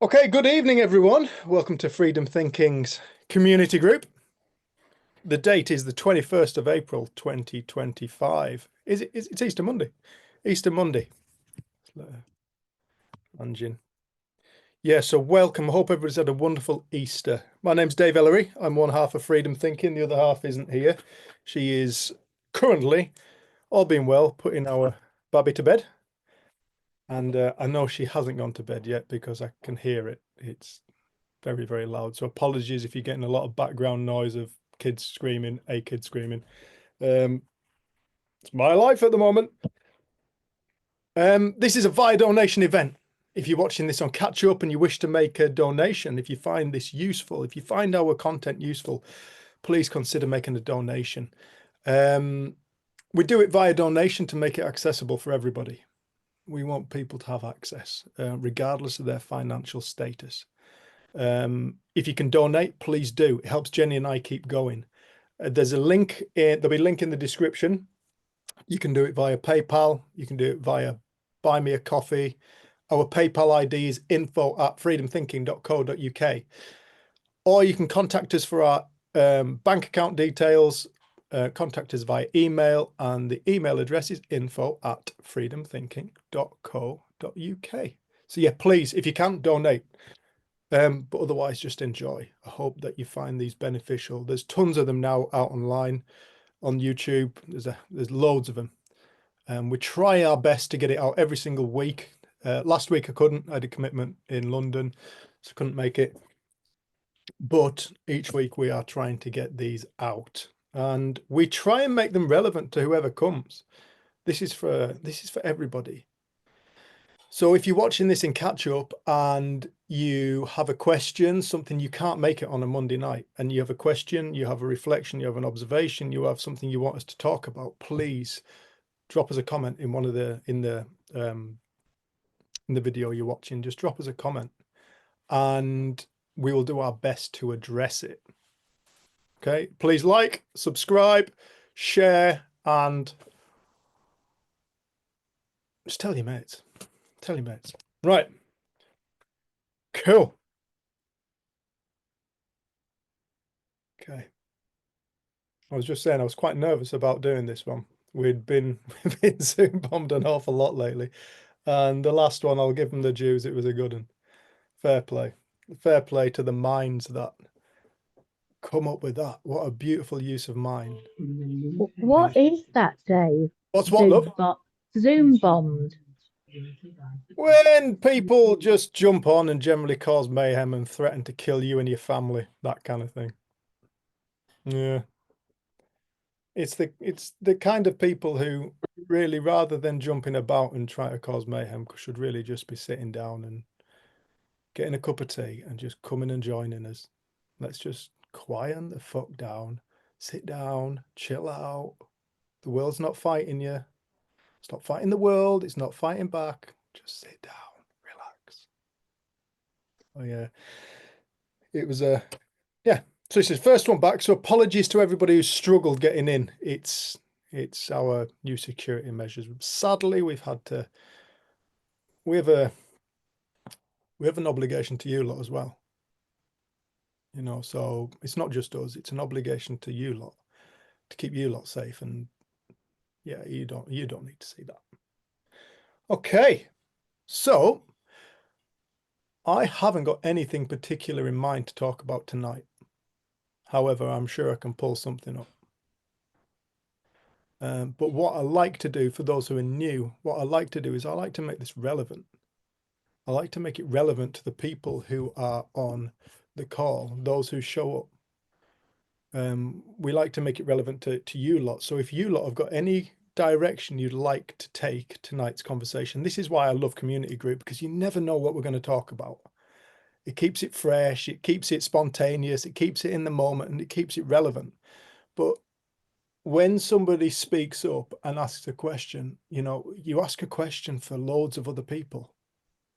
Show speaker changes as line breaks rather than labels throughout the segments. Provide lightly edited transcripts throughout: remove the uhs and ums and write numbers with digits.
Okay, good evening, everyone. Welcome to Freedom Thinking's community group. The date is the 21st of April, 2025. It's Easter Monday. Easter Monday. Engine. Yeah, so welcome. I hope everybody's had a wonderful Easter. My name's Dave Ellery. I'm one half of Freedom Thinking. The other half isn't here. She is currently, all being well, putting our Babby to bed. And I know she hasn't gone to bed yet because I can hear it. It's very, very loud. So apologies if you're getting a lot of background noise of kids screaming, a kid screaming. It's my life at the moment. This is a via donation event. If you're watching this on Catch Up and you wish to make a donation, if you find this useful, if you find our content useful, please consider making a donation. We do it via donation to make it accessible for everybody. We want people to have access, regardless of their financial status. If you can donate, please do. It helps Jenny and I keep going. There's a link, there'll be a link in the description. You can do it via PayPal. You can do it via Buy Me a Coffee. Our PayPal ID is info@freedomthinking.co.uk. Or you can contact us for our bank account details. Contact us via email, and the email address is info@freedomthinking.co.uk. So yeah, please, if you can, donate. But otherwise, just enjoy. I hope that you find these beneficial. There's tons of them now out online on YouTube. There's loads of them. We try our best to get it out every single week. Last week I couldn't. I had a commitment in London, so I couldn't make it. But each week we are trying to get these out, and we try and make them relevant to whoever comes. This is for everybody. So if you're watching this in catch up and you have a question, something you can't make it on a Monday night, and you have a question, you have a reflection, you have an observation, you have something you want us to talk about, please drop us a comment in one of the in the video you're watching. Just drop us a comment and we will do our best to address it. Okay, please like, subscribe, share, and just tell your mates. Tell your mates. Right. Cool. Okay. I was just saying I was quite nervous about doing this one. We've been Zoom bombed an awful lot lately. And the last one, I'll give them the dues. It was a good one. Fair play. Fair play to the minds that come up with that. What a beautiful use of mind.
What is that, Dave?
What's what, love?
Zoom bombed.
When people just jump on and generally cause mayhem and threaten to kill you and your family, that kind of thing. Yeah. It's the kind of people who really, rather than jumping about and trying to cause mayhem, should really just be sitting down and getting a cup of tea and just coming and joining us. Let's just quiet the fuck down, sit down, chill out. The world's not fighting you. It's not fighting the world. It's not fighting back. Just sit down, relax. Oh yeah. It was yeah. So this is first one back. So apologies to everybody who struggled getting in. It's our new security measures. Sadly, we have an obligation to you lot as well. You know, so it's not just us, it's an obligation to you lot to keep you lot safe. And yeah, you don't need to see that. Okay, so I haven't got anything particular in mind to talk about tonight. However, I'm sure I can pull something up. But what I like to do, for those who are new, what I like to do is I like to make this relevant. I like to make it relevant to the people who are on the call, those who show up. We like to make it relevant to you lot. So if you lot have got any direction you'd like to take tonight's conversation, this is why I love community group, because you never know what we're going to talk about. It keeps it fresh, it keeps it spontaneous, it keeps it in the moment, and it keeps it relevant. But when somebody speaks up and asks a question, you know, you ask a question for loads of other people.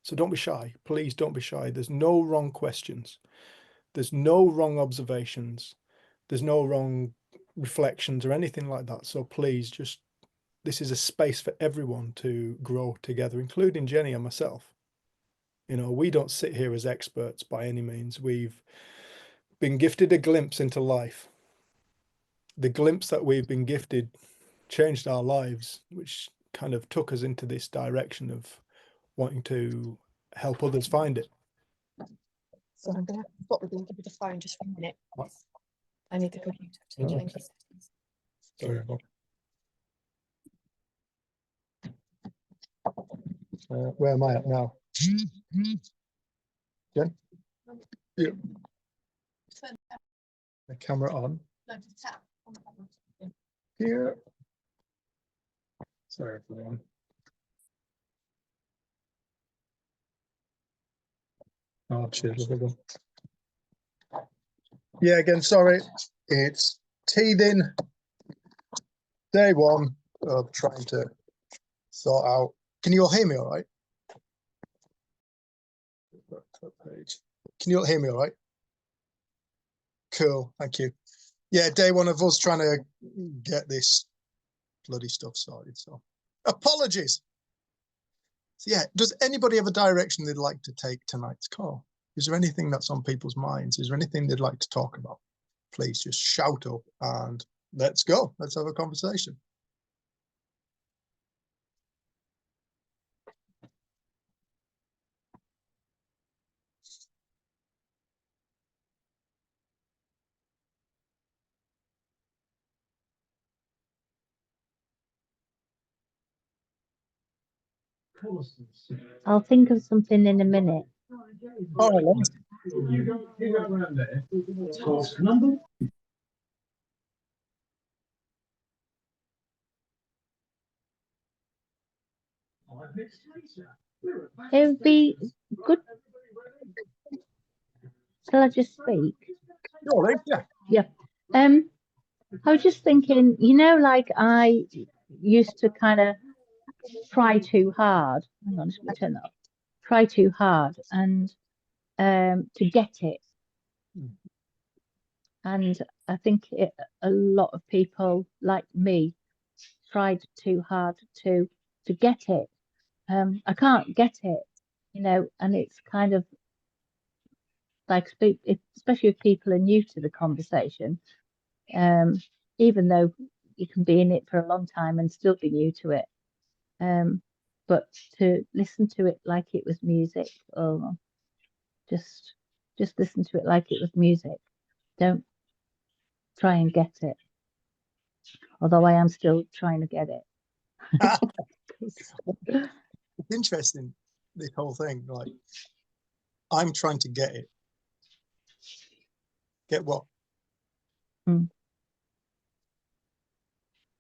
So don't be shy. Please don't be shy. There's no wrong questions. There's no wrong observations. There's no wrong reflections or anything like that. So please, just, this is a space for everyone to grow together, including Jenny and myself. You know, we don't sit here as experts by any means. We've been gifted a glimpse into life. The glimpse that we've been gifted changed our lives, which kind of took us into this direction of wanting to help others find it.
So I'm gonna what we're going to give you the phone just for a minute. I need the computer to
Okay.
change the settings.
Sorry about. Where am I at now? Jen? Yeah. The camera on. Here. Sorry everyone. Oh, cheers. Yeah, again, sorry. It's teething. Day one of trying to sort out. Can you all hear me all right? Page. Can you all hear me all right? Cool, thank you. Yeah, day one of us trying to get this bloody stuff sorted, so apologies. So yeah, does anybody have a direction they'd like to take tonight's call? Is there anything that's on people's minds? Is there anything they'd like to talk about? Please just shout up and let's go. Let's have a conversation.
I'll think of something in a minute.
All right, let's.
It would be good. Shall I just speak?
All right, yeah.
I was just thinking, you know, like I used to kind of try too hard. Hang on, just gonna turn that off. Try too hard and to get it. And I think a lot of people like me tried too hard to get it. I can't get it, you know, and it's kind of like, especially if people are new to the conversation, even though you can be in it for a long time and still be new to it. But to listen to it like it was music, or just listen to it like it was music. Don't try and get it. Although I am still trying to get it.
It's interesting, this whole thing. Like, I'm trying to get it. Get what?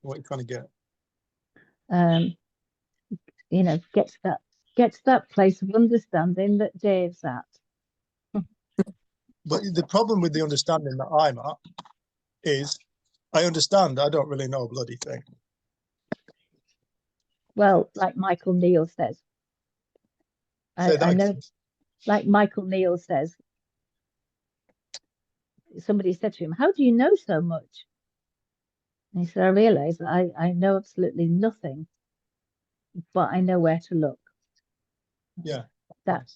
What are you trying to get?
You know, get to that place of understanding that Dave's at.
But the problem with the understanding that I'm at is I understand, I don't really know a bloody thing.
Well, like Michael Neal says. I know, like Michael Neal says, somebody said to him, "How do you know so much?" And he said, "I realize that I know absolutely nothing, but I know where to look."
Yeah.
That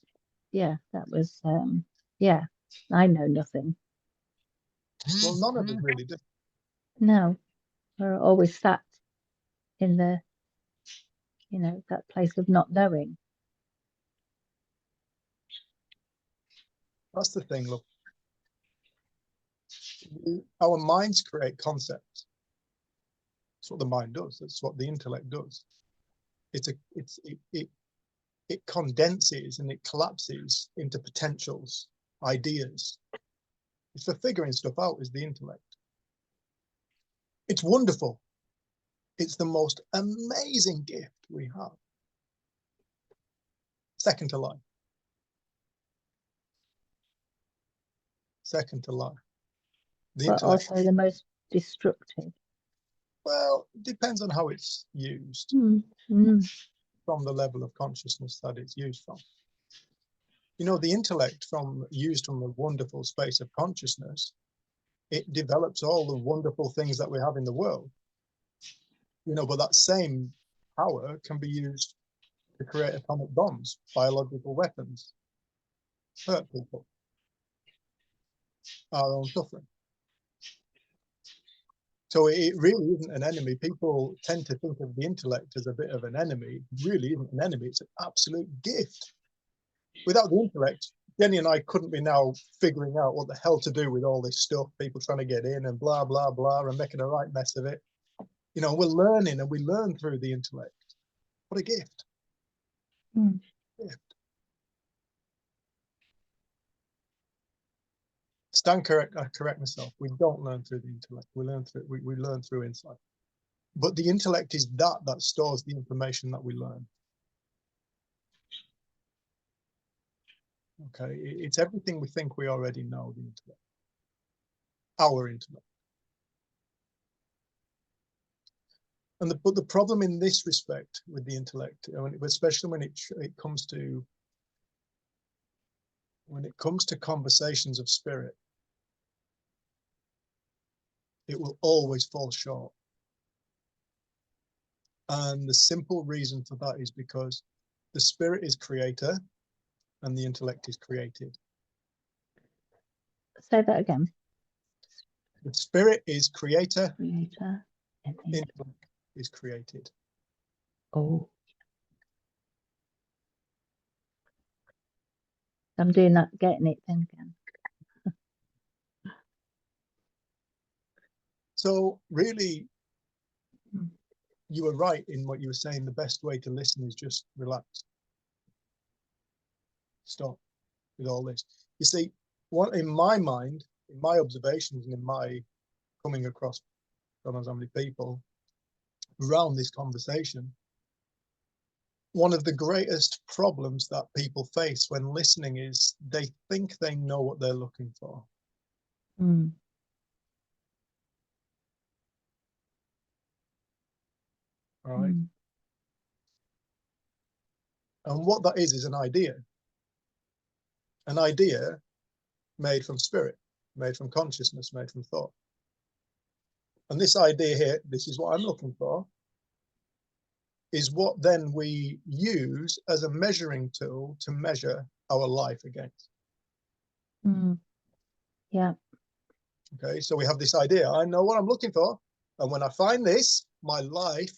was, yeah, I know nothing.
Well, none of us really do.
No, we're always sat in the, you know, that place of not knowing.
That's the thing, look. Our minds create concepts. That's what the mind does. That's what the intellect does. It condenses and it collapses into potentials, ideas. It's for figuring stuff out is the intellect. It's wonderful. It's the most amazing gift we have. Second to life. Second to life. The
But
intellect.
also the most destructive.
Well, it depends on how it's used. From the level of consciousness that it's used from. You know, the intellect used from the wonderful space of consciousness, it develops all the wonderful things that we have in the world. You know, but that same power can be used to create atomic bombs, biological weapons. hurt people, our own suffering. So it really isn't an enemy. People tend to think of the intellect as a bit of an enemy. It really isn't an enemy. It's an absolute gift. Without the intellect, Jenny and I couldn't be now figuring out what the hell to do with all this stuff, people trying to get in and blah, blah, blah, and making a right mess of it. You know, we're learning, and we learn through the intellect. What a gift.
Mm.
Gift. I correct myself. We don't learn through the intellect. We learn through insight. But the intellect is that stores the information that we learn. Okay, it's everything we think we already know, the intellect. Our intellect. But the problem in this respect with the intellect, especially when it comes to conversations of spirit, it will always fall short. And the simple reason for that is because the spirit is creator and the intellect is created.
Say that again.
The spirit is creator,
Creator.
intellect is created.
Oh. I'm doing that, getting it then again.
So really, you were right in what you were saying. The best way to listen is just relax. Stop with all this. You see, what in my mind, in my observations, and in my coming across God knows how many people around this conversation, one of the greatest problems that people face when listening is they think they know what they're looking for.
Mm.
All right.
Mm.
And what that is an idea. An idea made from spirit, made from consciousness, made from thought. And this idea here, this is what I'm looking for, is what then we use as a measuring tool to measure our life against.
Mm. Yeah.
Okay, so we have this idea, I know what I'm looking for. And when I find this, my life,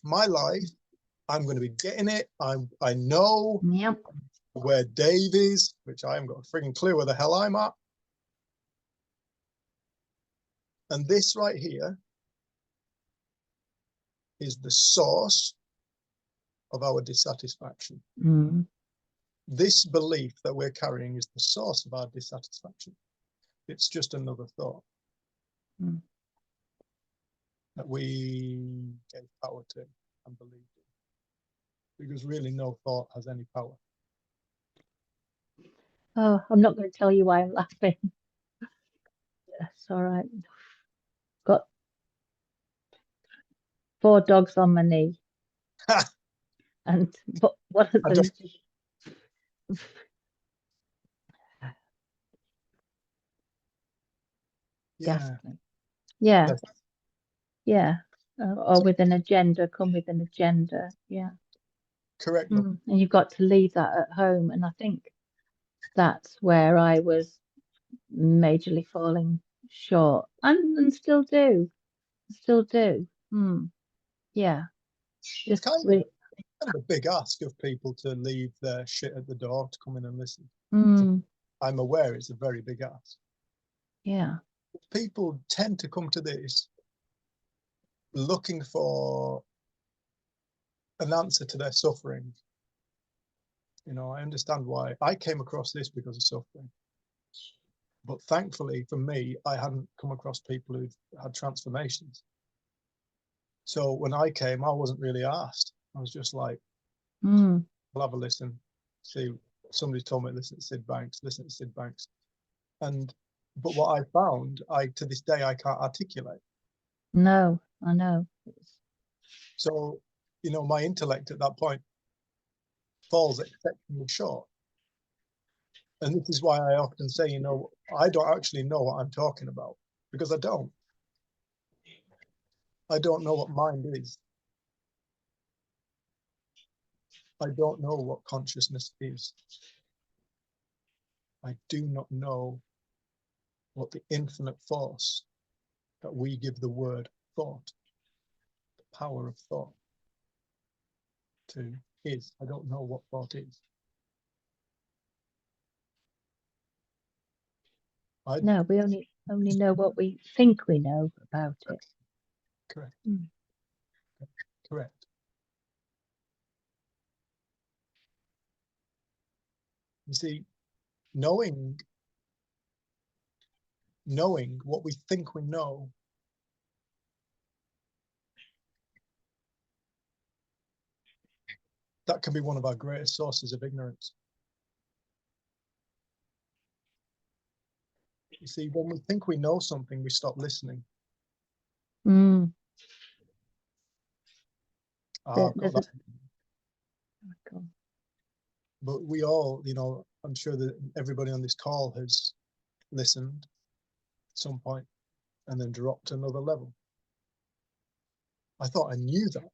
I'm going to be getting it. I know
Yep.
where Dave is, which I haven't got a frigging clue where the hell I'm at. And this right here is the source of our dissatisfaction.
Mm.
This belief that we're carrying is the source of our dissatisfaction. It's just another thought that we gave power to and believed in. Because really no thought has any power.
Oh, I'm not going to tell you why I'm laughing. It's all right. Got 4 dogs on my knee. And one of them
Yeah.
ghastly. Yeah.
Yes.
Yeah. Or with an agenda, come with an agenda. Yeah.
Correct.
And you've got to leave that at home. And I think that's where I was majorly falling short, and still do. Yeah.
It's
Just
kind of a big ask of people to leave their shit at the door to come in and listen. I'm aware it's a very big ask.
Yeah.
People tend to come to this looking for an answer to their suffering. You know, I understand why. I came across this because of suffering. But thankfully for me, I hadn't come across people who'd had transformations. So when I came, I wasn't really asked. I was just like, I'll have a listen. See, somebody told me, listen to Sid Banks. But what I found, to this day, I can't articulate.
No, I know.
So, you know, my intellect at that point falls exceptionally short. And this is why I often say, you know, I don't actually know what I'm talking about, because I don't. I don't know what mind is. I don't know what consciousness is. I do not know what the infinite force that we give the word thought, the power of thought, to is. I don't know what thought is.
No, we only know what we think we know about it.
Correct.
Mm.
Correct. You see, knowing what we think we know that can be one of our greatest sources of ignorance. You see, when we think we know something, we stop listening.
Mm.
I've got that.
Cool.
But we all, you know, I'm sure that everybody on this call has listened at some point and then dropped to another level. I thought I knew that,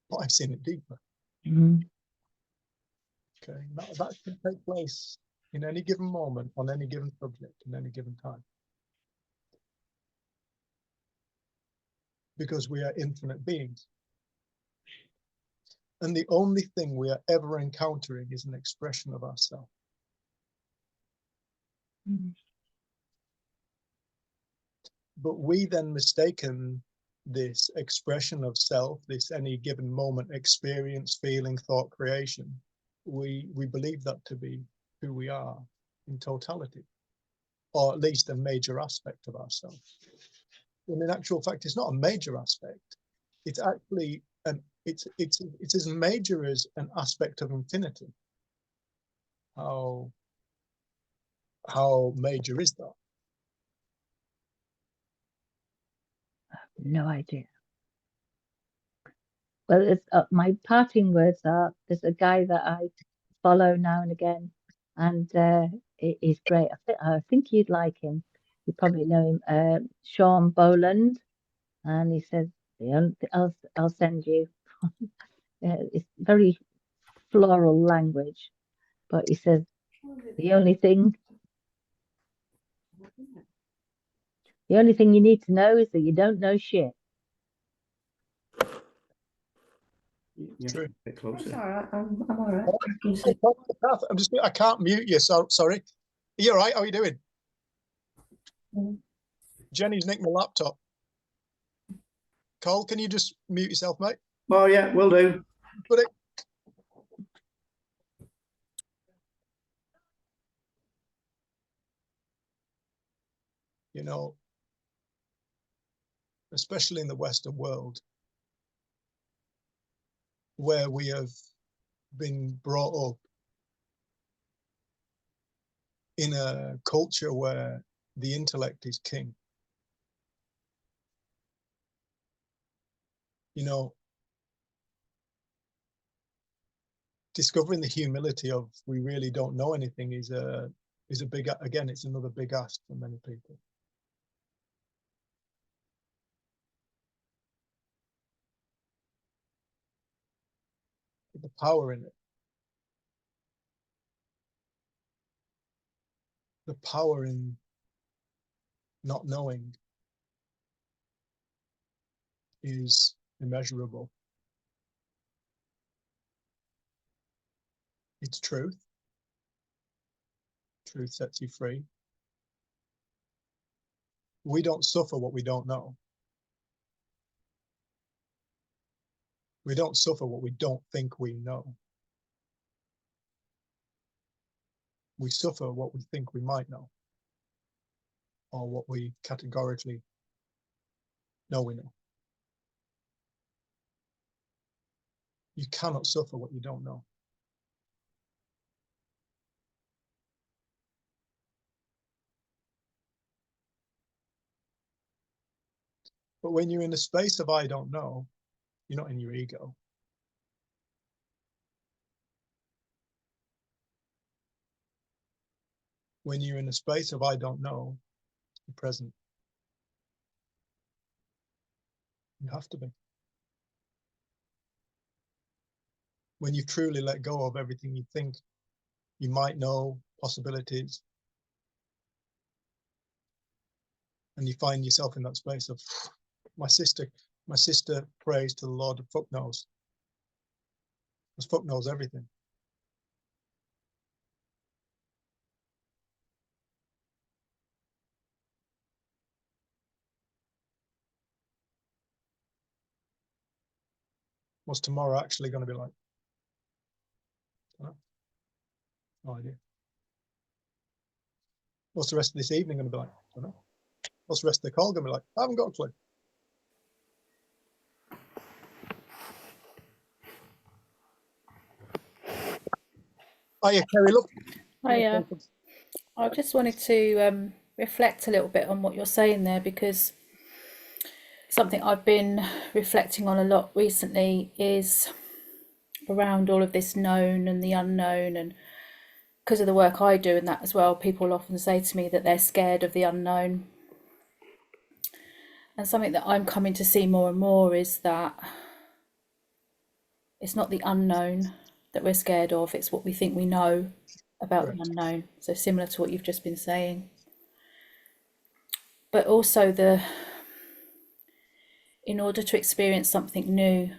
but I've seen it deeper.
Mm.
Okay, that can take place in any given moment, on any given subject, in any given time. Because we are infinite beings. And the only thing we are ever encountering is an expression of ourselves.
Mm.
But we then mistaken this expression of self, this any given moment experience, feeling, thought, creation. We believe that to be who we are in totality, or at least a major aspect of ourselves. When in actual fact, it's not a major aspect. It's actually it's as major as an aspect of infinity. How major is that?
No idea. Well, it's, my parting words are: there's a guy that I follow now and again, and he's great. I think you'd like him. You probably know him, Sean Boland, and he says, I'll send you." It's very floral language, but he says the only thing you need to know is that you don't know shit.
Yeah,
True.
a bit closer.
All right, I'm all right.
I can't mute you, so sorry. You're right. How are you doing?
Mm.
Jenny's nicked my laptop. Cole, can you just mute yourself, mate?
Oh yeah, will do.
But you know, especially in the Western world, where we have been brought up in a culture where the intellect is king. You know, discovering the humility of we really don't know anything is a big, again, it's another big ask for many people. The power in it. The power in not knowing is immeasurable. It's truth. Truth sets you free. We don't suffer what we don't know. We don't suffer what we don't think we know. We suffer what we think we might know, or what we categorically know we know. You cannot suffer what you don't know. But when you're in the space of I don't know, you're not in your ego. When you're in the space of I don't know, you're present. You have to be. When you've truly let go of everything you think you might know, possibilities, and you find yourself in that space of my sister prays to the Lord of fuck knows, because fuck knows everything. What's tomorrow actually going to be like? No idea. What's the rest of this evening going to be like? I don't know. What's the rest of the call going to be like? I haven't got a clue. Oh yeah, Kerry, look.
I just wanted to reflect a little bit on what you're saying there, because something I've been reflecting on a lot recently is around all of this known and the unknown. And because of the work I do and that as well, people often say to me that they're scared of the unknown. And something that I'm coming to see more and more is that it's not the unknown that we're scared of, it's what we think we know about
Correct.
the unknown. So similar to what you've just been saying. But also in order to experience something new,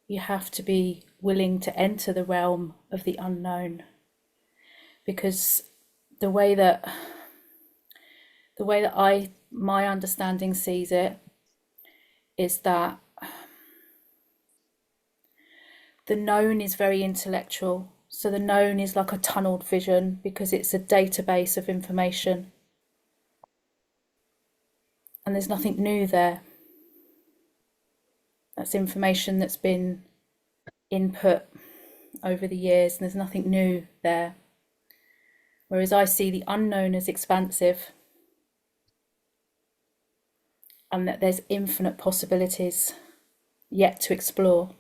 you have to be willing to enter the realm of the unknown. Because the way that my understanding sees it is that the known is very intellectual. So the known is like a tunneled vision because it's a database of information. And there's nothing new there. That's information that's been input over the years, and there's nothing new there. Whereas I see the unknown as expansive, and that there's infinite possibilities yet to explore.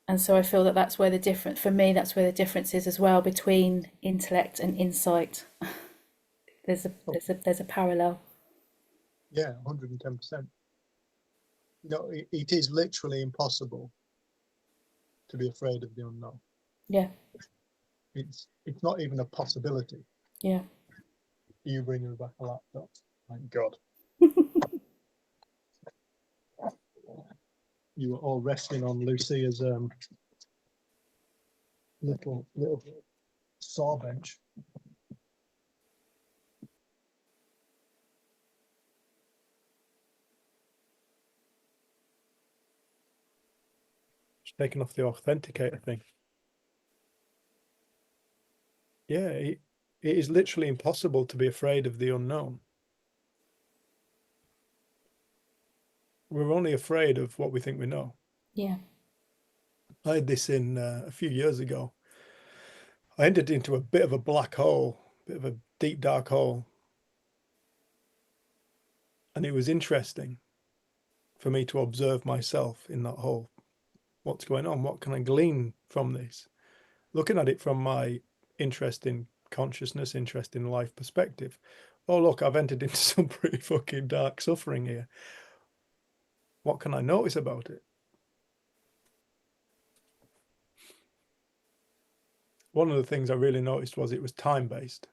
And so I feel that that's where the difference, for me, that's where the difference is as well between intellect and insight. There's a parallel.
Yeah, 110%. No, it is literally impossible to be afraid of the unknown.
Yeah.
It's not even a possibility.
Yeah.
You bringing back a laptop? Thank God. You were all resting on Lucia's little saw bench. Just taking off the authenticator thing. Yeah, it is literally impossible to be afraid of the unknown. We're only afraid of what we think we know.
Yeah.
I had this in a few years ago. I entered into a bit of a black hole, bit of a deep dark hole. And it was interesting for me to observe myself in that hole. What's going on? What can I glean from this? Looking at it from my interest in consciousness, interest in life perspective. Oh, look, I've entered into some pretty fucking dark suffering here. What can I notice about it? One of the things I really noticed was it was time-based.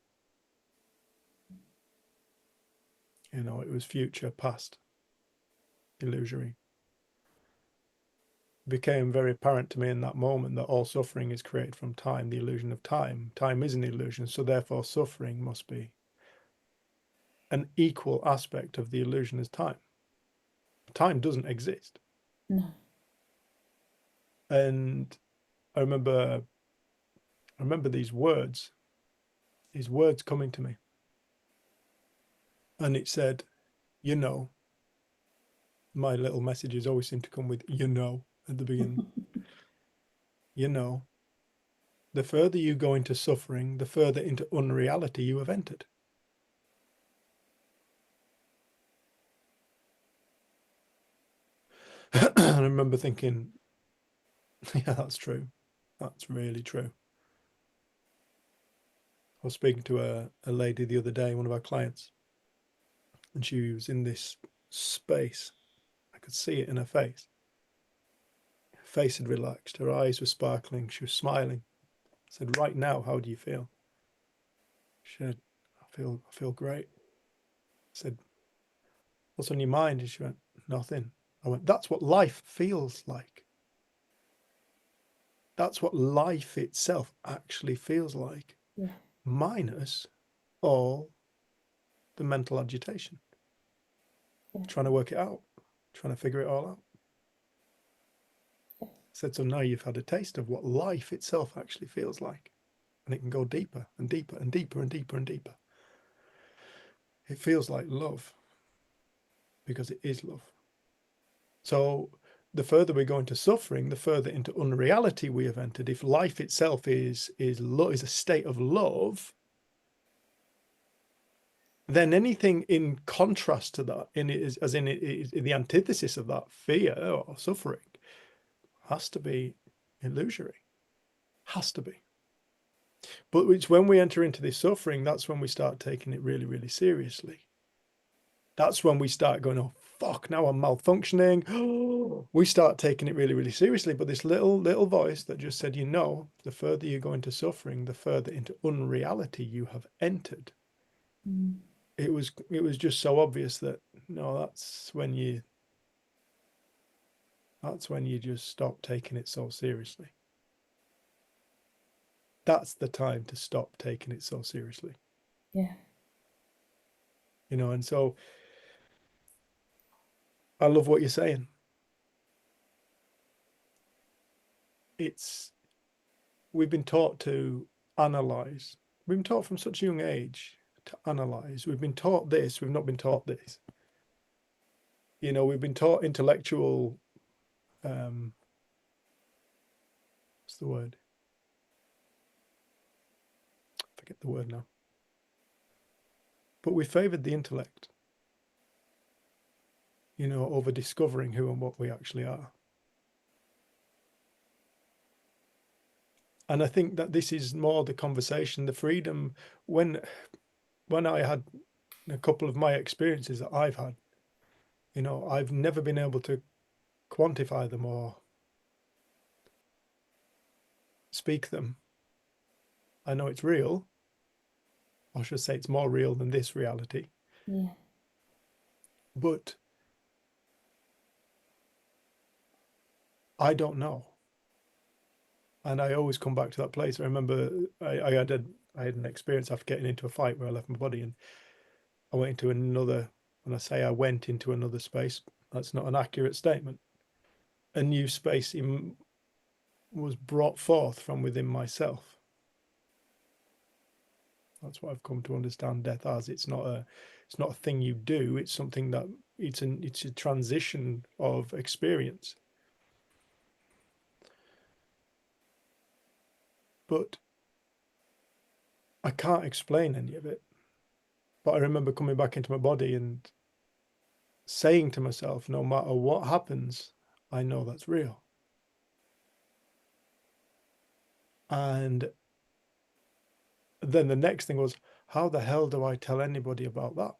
You know, it was future, past, illusory. It became very apparent to me in that moment that all suffering is created from time, the illusion of time. Time is an illusion, so therefore suffering must be an equal aspect of the illusion as time. Time doesn't exist.
No.
And I remember these words coming to me. And it said, you know, my little messages always seem to come with, you know, at the beginning. You know, the further you go into suffering, the further into unreality you have entered. I remember thinking, yeah, that's true. That's really true. I was speaking to a lady the other day, one of our clients, and she was in this space. I could see it in her face. Her face had relaxed. Her eyes were sparkling. She was smiling. said, right now, how do you feel? She said, I feel great. I said, what's on your mind? And she went, nothing. I went, that's what life feels like. That's what life itself actually feels like,
Yeah.
minus all the mental agitation.
Yeah.
Trying to work it out, trying to figure it all out.
Yeah.
Said, so now you've had a taste of what life itself actually feels like. And it can go deeper and deeper and deeper and deeper and deeper. It feels like love, because it is love. So the further we go into suffering, the further into unreality we have entered. If life itself is a state of love, then anything in contrast to that, in the antithesis of that, fear or suffering, has to be illusory. Has to be. But it's when we enter into this suffering, that's when we start taking it really, really seriously. That's when we start going, oh, fuck, now I'm malfunctioning. We start taking it really, really seriously. But this little voice that just said, the further you go into suffering, the further into unreality you have entered.
Mm.
It was just so obvious that, no, that's when you just stop taking it so seriously. That's the time to stop taking it so seriously.
Yeah.
And so I love what you're saying. We've been taught to analyze. We've been taught from such a young age to analyze. We've been taught this, we've not been taught this. We've been taught intellectual, what's the word? I forget the word now. But we favored the intellect, over discovering who and what we actually are. And I think that this is more the conversation, the freedom. When I had a couple of my experiences that I've had, I've never been able to quantify them or speak them. I know it's real. I should say it's more real than this reality.
Yeah.
But I don't know. And I always come back to that place. I remember I had an experience after getting into a fight where I left my body, and I went into another, when I say I went into another space, that's not an accurate statement. A new space was brought forth from within myself. That's what I've come to understand death as. It's not a thing you do. It's something that it's a transition of experience. But I can't explain any of it. But I remember coming back into my body and saying to myself, no matter what happens, I know that's real. And then the next thing was, how the hell do I tell anybody about that?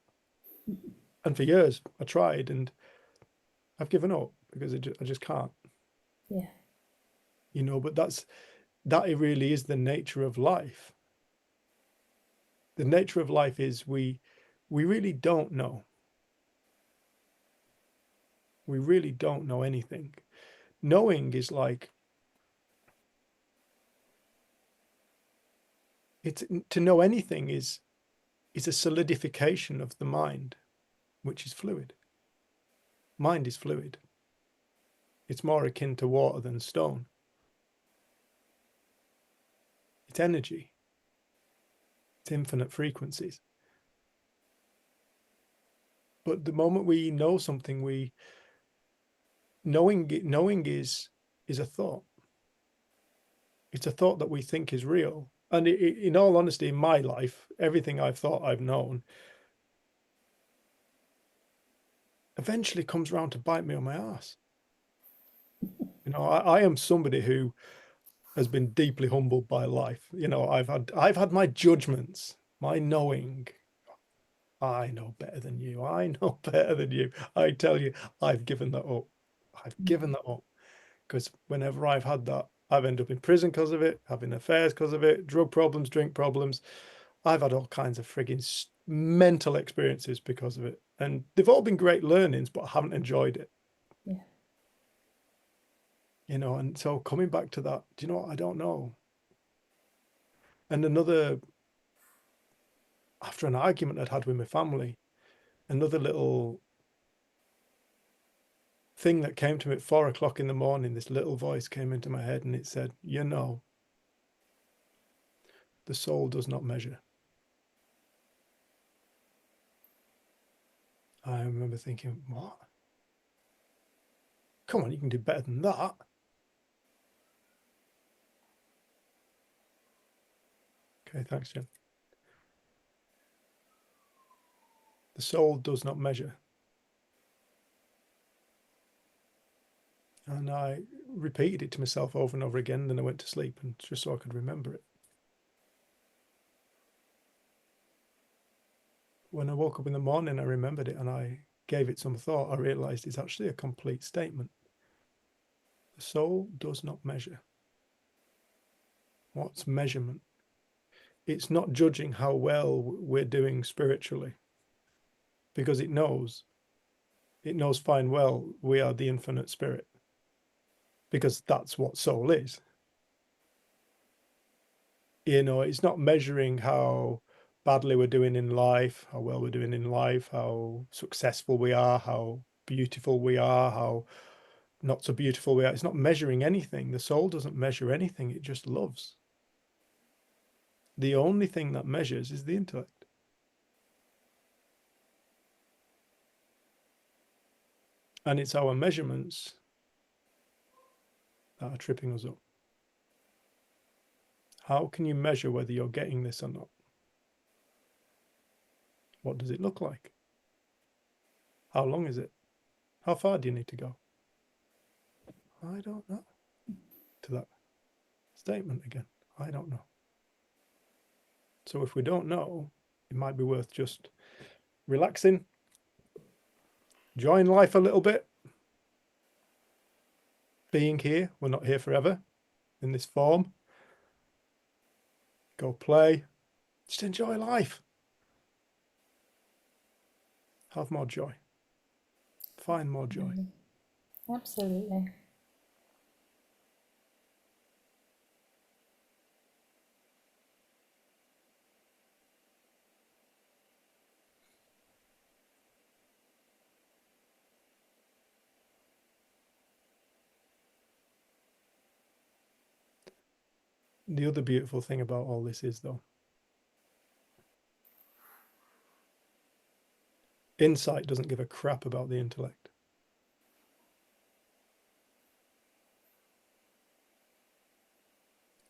And for years I tried, and I've given up because I just can't.
Yeah.
But that it really is the nature of life. The nature of life is we really don't know. We really don't know anything. Knowing is like, to know anything is a solidification of the mind, which is fluid. Mind is fluid. It's more akin to water than stone. It's energy. It's infinite frequencies. But the moment we know something, knowing is a thought. It's a thought that we think is real. And in all honesty, in my life, everything I've thought I've known eventually comes around to bite me on my ass. I am somebody who has been deeply humbled by life. I've had my judgments, my knowing. I know better than you. I know better than you. I tell you, I've given that up. I've given that up, because whenever I've had that I've ended up in prison because of it, having affairs because of it, drug problems, drink problems. I've had all kinds of frigging mental experiences because of it. And they've all been great learnings, but I haven't enjoyed it.
Yeah.
You know, and so coming back to that, do you know what? I don't know. And another, after an argument I'd had with my family, another little thing that came to me at 4 o'clock in the morning, this little voice came into my head and it said, you know, the soul does not measure. I remember thinking, what? Come on, you can do better than that. Okay, thanks, Jen. The soul does not measure. And I repeated it to myself over and over again. Then I went to sleep, and just so I could remember it. When I woke up in the morning, I remembered it and I gave it some thought. I realized it's actually a complete statement. The soul does not measure. What's measurement? It's not judging how well we're doing spiritually, because it knows fine well we are the infinite spirit, because that's what soul is. You know, it's not measuring how badly we're doing in life, how well we're doing in life, how successful we are, how beautiful we are, how not so beautiful we are. It's not measuring anything. The soul doesn't measure anything. It just loves. The only thing that measures is the intellect. And it's our measurements that are tripping us up. How can you measure whether you're getting this or not? What does it look like? How long is it? How far do you need to go? I don't know. To that statement again, I don't know. So if we don't know, it might be worth just relaxing, enjoying life a little bit, being here. We're not here forever in this form. Go play, just enjoy life. Have more joy. Find more joy.
Absolutely.
The other beautiful thing about all this is, though, insight doesn't give a crap about the intellect.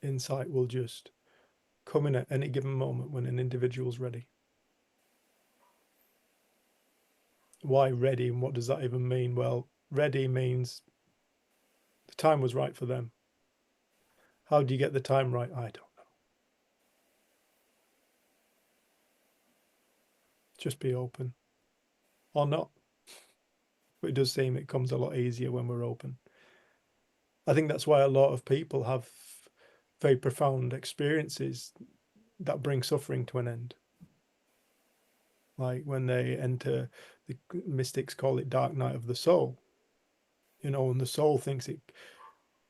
Insight will just come in at any given moment when an individual's ready. Why ready, and what does that even mean? Well, ready means the time was right for them. How do you get the time right? I don't know. Just be open. Or not. But it does seem it comes a lot easier when we're open. I think that's why a lot of people have very profound experiences that bring suffering to an end. Like when they enter, the mystics call it dark night of the soul. You know, and the soul thinks it,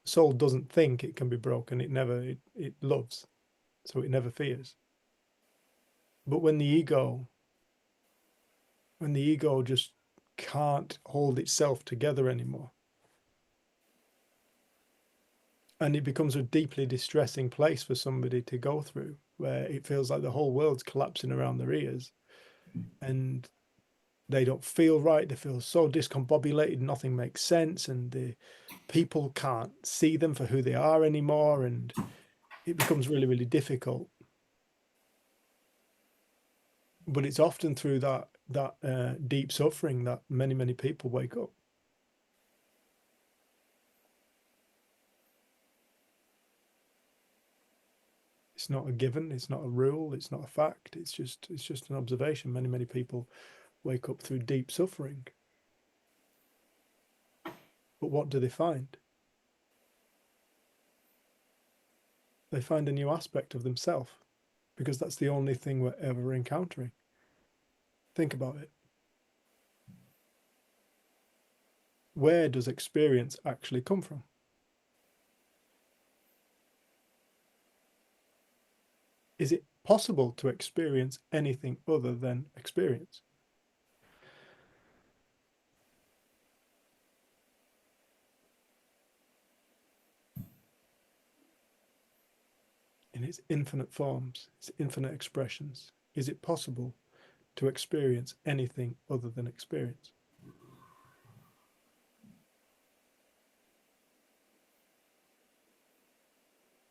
soul doesn't think it can be broken. It loves. So it never fears. But when the ego just can't hold itself together anymore, and it becomes a deeply distressing place for somebody to go through, where it feels like the whole world's collapsing around their ears, and they don't feel right. They feel so discombobulated, nothing makes sense, and the people can't see them for who they are anymore, and it becomes really, really difficult. But it's often through that deep suffering that many, many people wake up. It's not a given, it's not a rule, it's not a fact, it's just an observation. Many, many people wake up through deep suffering. But what do they find? They find a new aspect of themselves because that's the only thing we're ever encountering. Think about it. Where does experience actually come from? Is it possible to experience anything other than experience? In its infinite forms, its infinite expressions, is it possible to experience anything other than experience?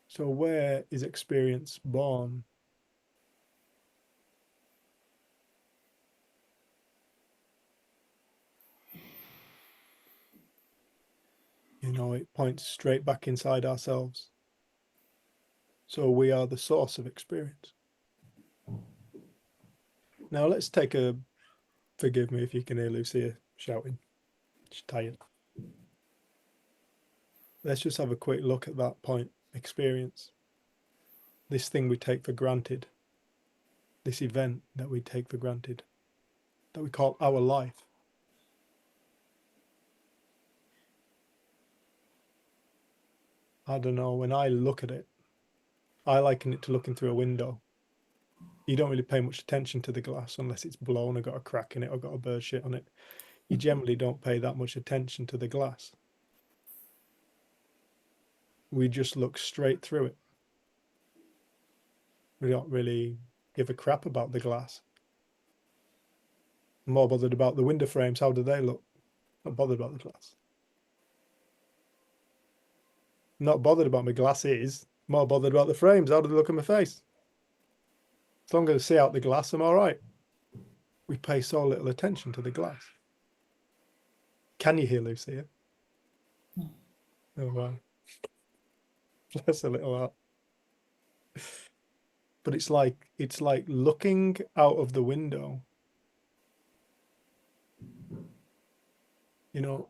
So where is experience born? You know, it points straight back inside ourselves. So we are the source of experience. Now let's take a, forgive me if you can hear Lucia shouting, she's tired. Let's just have a quick look at that point, experience. This thing we take for granted, this event that we take for granted, that we call our life. I don't know, when I look at it, I liken it to looking through a window. You don't really pay much attention to the glass unless it's blown or got a crack in it or got a bird shit on it. You generally don't pay that much attention to the glass. We just look straight through it. We don't really give a crap about the glass. I'm more bothered about the window frames. How do they look? Not bothered about the glass. Not bothered about my glasses. More bothered about the frames. How do they look at my face? As long as I see out the glass, I'm all right. We pay so little attention to the glass. Can you hear Lucia?
No.
Oh, wow. Bless a little heart. But it's like looking out of the window. You know,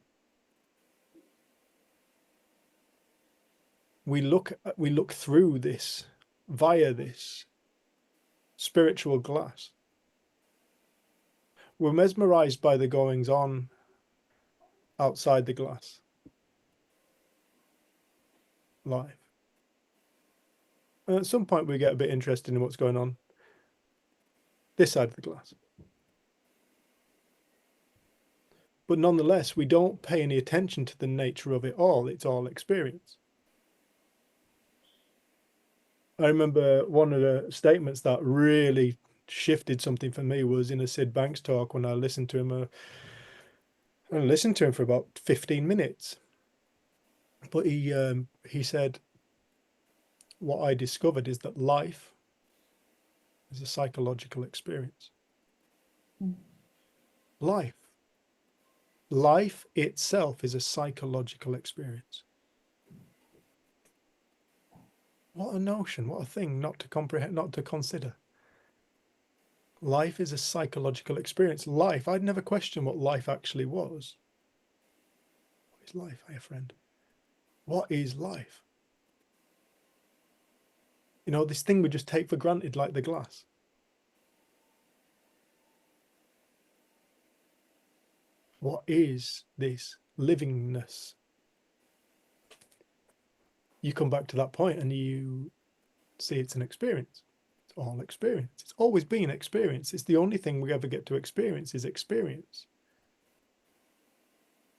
we look through this, via this spiritual glass. We're mesmerized by the goings on outside the glass. Life. And at some point we get a bit interested in what's going on this side of the glass. But nonetheless, we don't pay any attention to the nature of it all. It's all experience. I remember one of the statements that really shifted something for me was in a Sid Banks talk when I listened to him. I listened to him for about 15 minutes. But he said, what I discovered is that life is a psychological experience. Life itself is a psychological experience. What a notion, what a thing not to comprehend, not to consider. Life is a psychological experience. Life, I'd never questioned what life actually was. What is life, my friend? What is life? You know, this thing we just take for granted like the glass. What is this livingness? You come back to that point and you see it's an experience. It's all experience. It's always been experience. It's the only thing we ever get to experience is experience.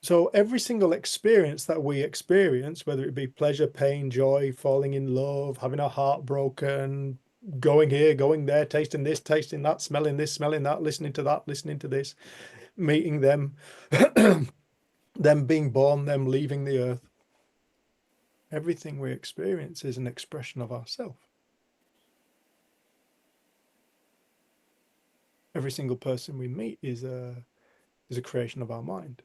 So every single experience that we experience, whether it be pleasure, pain, joy, falling in love, having our heart broken, going here, going there, tasting this, tasting that, smelling this, smelling that, listening to that, listening to this, meeting them, them being born, them leaving the earth. Everything we experience is an expression of ourselves. Every single person we meet is a creation of our mind.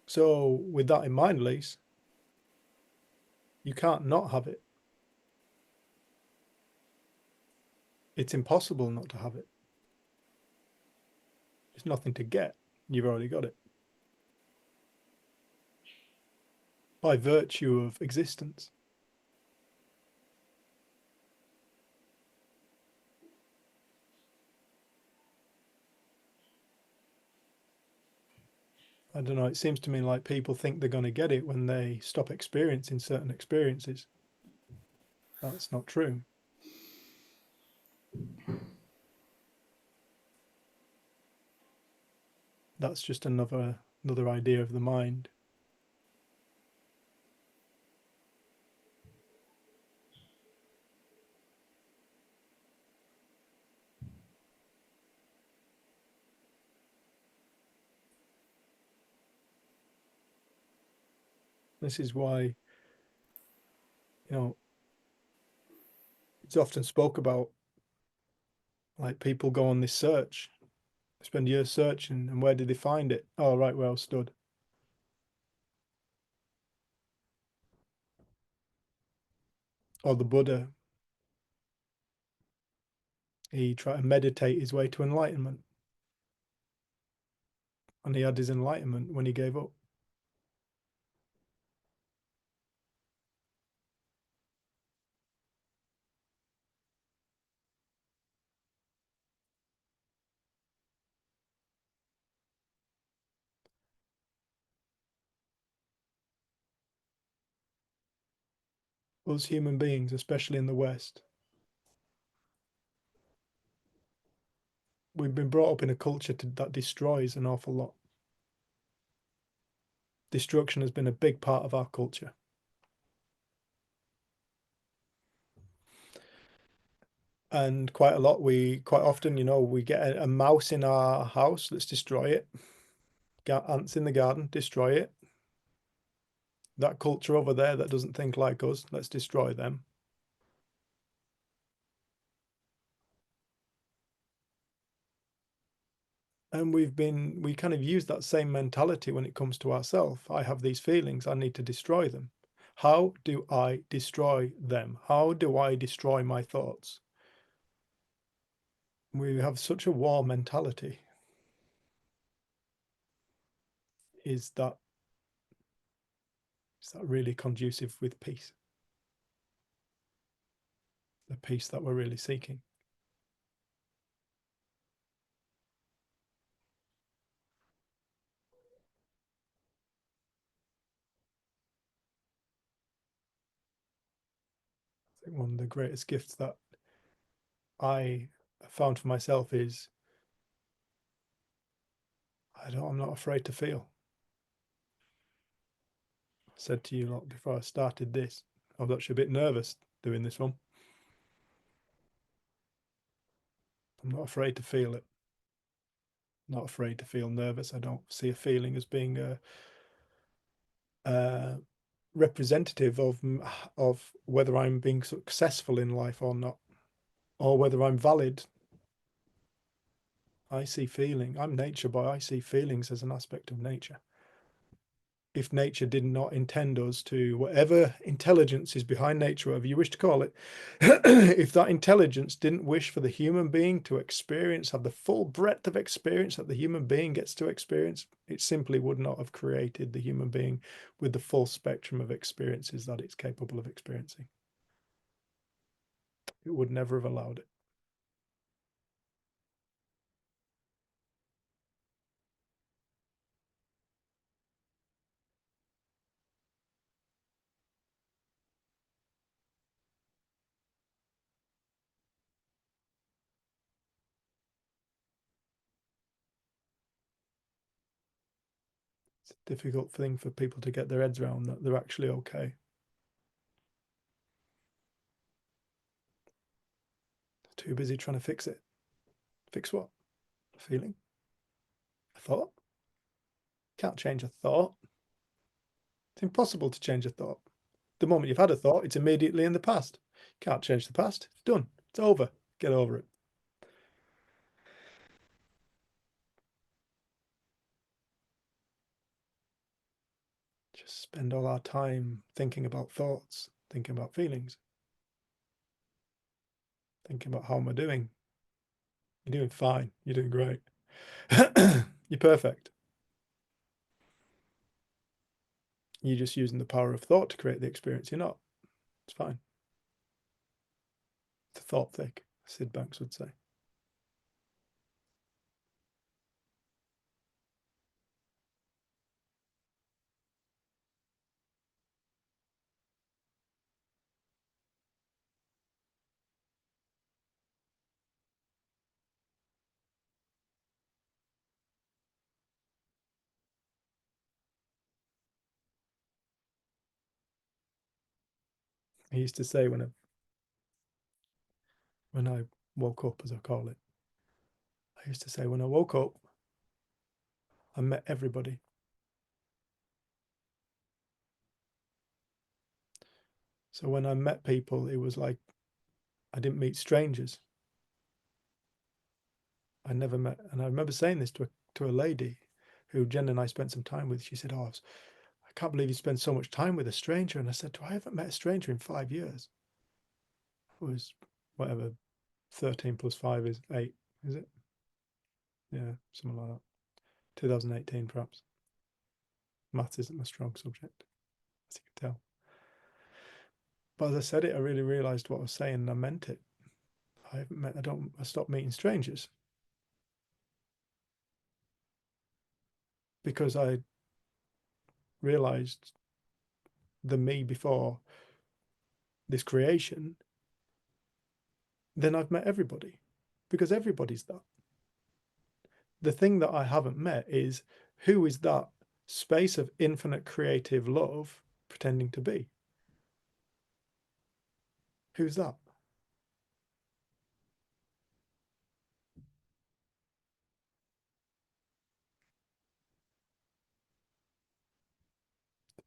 So with that in mind, Lise, you can't not have it. It's impossible not to have it. There's nothing to get. You've already got it. By virtue of existence. I don't know, it seems to me like people think they're going to get it when they stop experiencing certain experiences. That's not true. That's just another idea of the mind. This is why, it's often spoke about, like, people go on this search, spend years searching, and where did they find it? Oh, right where I stood. Or the Buddha, he tried to meditate his way to enlightenment, and he had his enlightenment when he gave up. Us human beings, especially in the West, we've been brought up in a culture that destroys an awful lot. Destruction has been a big part of our culture. And quite often, we get a mouse in our house, let's destroy it. Got ants in the garden, destroy it. That culture over there that doesn't think like us, let's destroy them. And we kind of use that same mentality when it comes to ourselves. I have these feelings, I need to destroy them. How do I destroy them? How do I destroy my thoughts? We have such a war mentality. Is that really conducive with peace? The peace that we're really seeking. I think one of the greatest gifts that I found for myself is I'm not afraid to feel. I said to you lot before I started this, I was actually a bit nervous doing this one. I'm not afraid to feel it. Not afraid to feel nervous. I don't see a feeling as being representative of whether I'm being successful in life or not, or whether I'm valid. I see feeling. I'm nature, but I see feelings as an aspect of nature. If nature did not intend us to, whatever intelligence is behind nature, whatever you wish to call it, if that intelligence didn't wish for the human being to have the full breadth of experience that the human being gets to experience, it simply would not have created the human being with the full spectrum of experiences that it's capable of experiencing. It would never have allowed it. It's a difficult thing for people to get their heads around, that they're actually okay. They're too busy trying to fix it. Fix what? A feeling? A thought? Can't change a thought. It's impossible to change a thought. The moment you've had a thought, it's immediately in the past. Can't change the past. It's done. It's over. Get over it. Just spend all our time thinking about thoughts, thinking about feelings, thinking about how am I doing? You're doing fine. You're doing great. You're perfect. You're just using the power of thought to create the experience. You're not. It's fine. It's a thought thick, Sid Banks would say. He used to say when I woke up, as I call it, I used to say when I woke up, I met everybody. So when I met people, it was like I didn't meet strangers. I never met, and I remember saying this to a lady who Jen and I spent some time with. She said, "Oh, I can't believe you spend so much time with a stranger." And I said, "I haven't met a stranger in 5 years." It was whatever 13 plus 5 is 8, is it? Yeah, something like that. 2018, perhaps. Maths isn't my strong subject, as you can tell. But as I said it, I really realised what I was saying, and I meant it. I stopped meeting strangers because I realised the me before this creation. Then I've met everybody, because everybody's that. The thing that I haven't met is, who is that space of infinite creative love pretending to be? Who's that?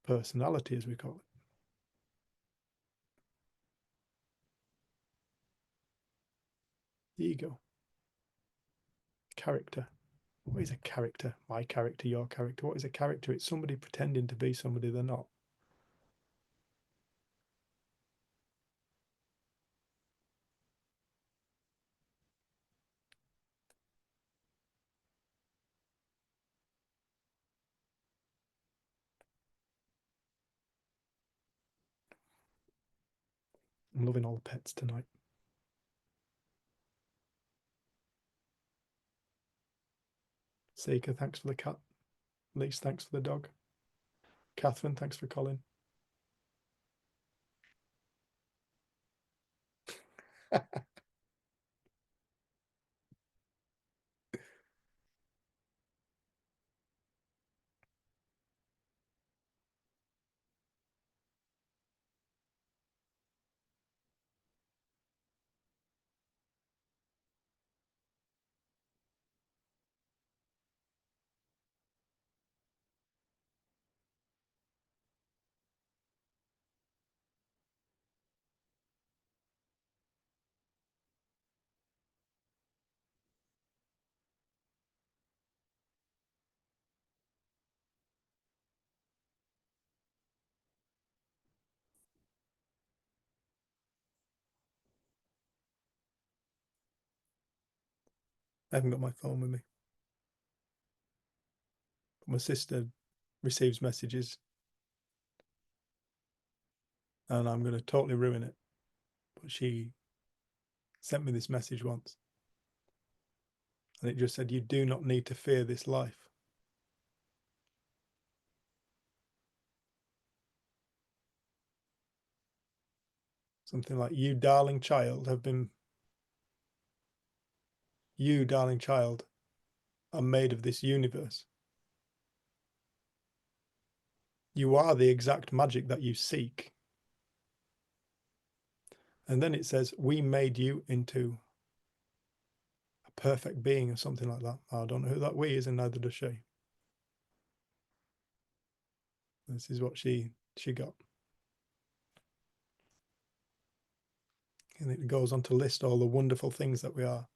Personality, as we call it. The ego. Character. What is a character? My character, your character. What is a character? It's somebody pretending to be somebody they're not. I'm loving all the pets tonight. Seeker, thanks for the cat. Lise, thanks for the dog. Catherine, thanks for calling. I haven't got my phone with me. But my sister receives messages and I'm going to totally ruin it. But she sent me this message once. And it just said, "You do not need to fear this life." Something like, you darling child are made of this universe. You are the exact magic that you seek. And then it says, "We made you into a perfect being," or something like that. I don't know who that we is, and neither does she. This is what she got. And it goes on to list all the wonderful things that we are.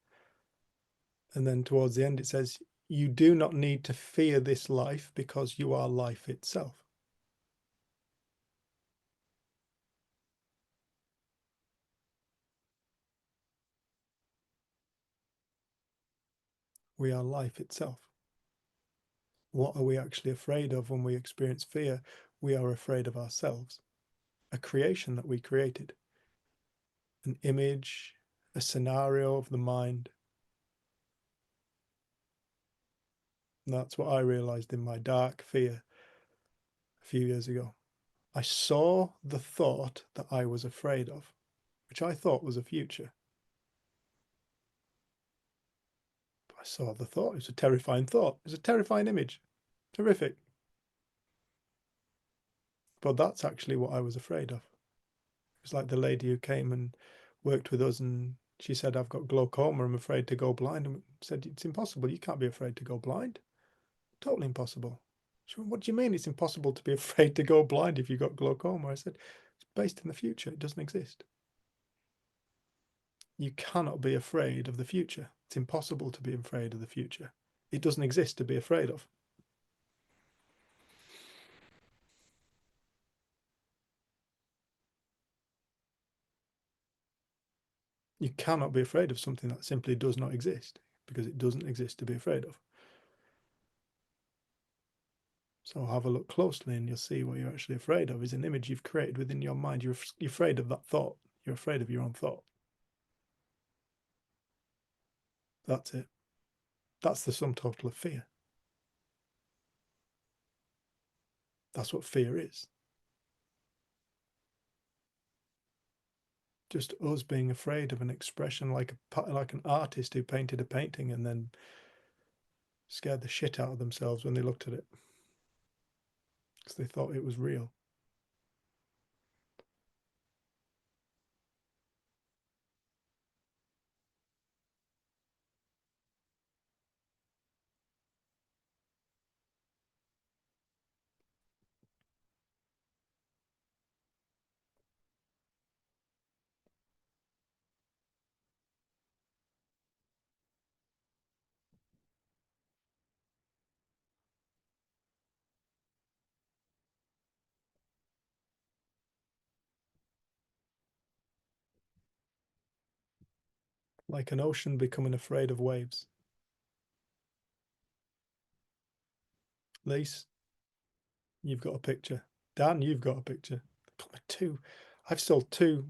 And then towards the end, it says, "You do not need to fear this life because you are life itself." We are life itself. What are we actually afraid of when we experience fear? we are afraid of ourselves, a creation that we created, an image, a scenario of the mind. And that's what I realized in my dark fear a few years ago. I saw the thought that I was afraid of, which I thought was a future. I saw the thought. It was a terrifying thought. It was a terrifying image. Terrific. But that's actually what I was afraid of. It was like the lady who came and worked with us, and she said, I've got glaucoma, I'm afraid to go blind. And we said, it's impossible. You can't be afraid to go blind. Totally impossible. She went, what do you mean it's impossible to be afraid to go blind if you've got glaucoma? I said, it's based in the future. It doesn't exist. You cannot be afraid of the future. It's impossible to be afraid of the future. It doesn't exist to be afraid of. You cannot be afraid of something that simply does not exist, because it doesn't exist to be afraid of. So have a look closely and you'll see what you're actually afraid of is an image you've created within your mind. You're afraid of that thought. You're afraid of your own thought. That's it. That's the sum total of fear. That's what fear is. Just us being afraid of an expression, like an artist who painted a painting and then scared the shit out of themselves when they looked at it because they thought it was real. Like an ocean becoming afraid of waves. Lise, you've got a picture. Dan, you've got a picture. I've sold two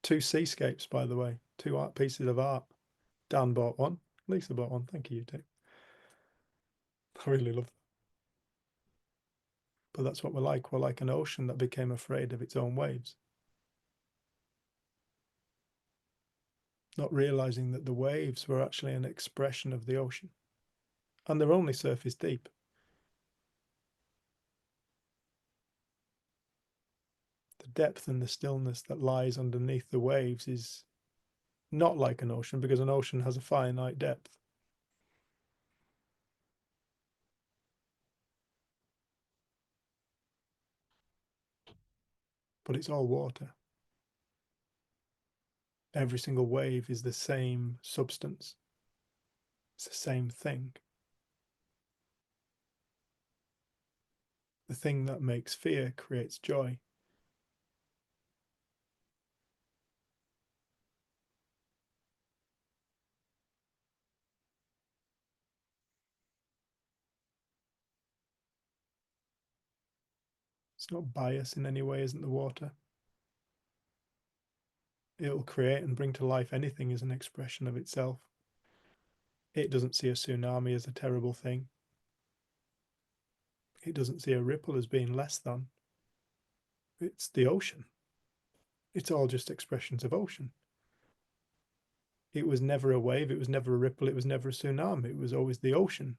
seascapes, by the way, two art pieces of art. Dan bought one. Lisa bought one. Thank you, too. I really love that. But that's what we're like. We're like an ocean that became afraid of its own waves. Not realizing that the waves were actually an expression of the ocean. And they're only surface deep. The depth and the stillness that lies underneath the waves is not like an ocean, because an ocean has a finite depth. But it's all water. Every single wave is the same substance. It's the same thing. The thing that makes fear creates joy. It's not biased in any way, isn't the water? It'll create and bring to life anything as an expression of itself. It doesn't see a tsunami as a terrible thing. It doesn't see a ripple as being less than. It's the ocean. It's all just expressions of ocean. It was never a wave, it was never a ripple, it was never a tsunami, it was always the ocean.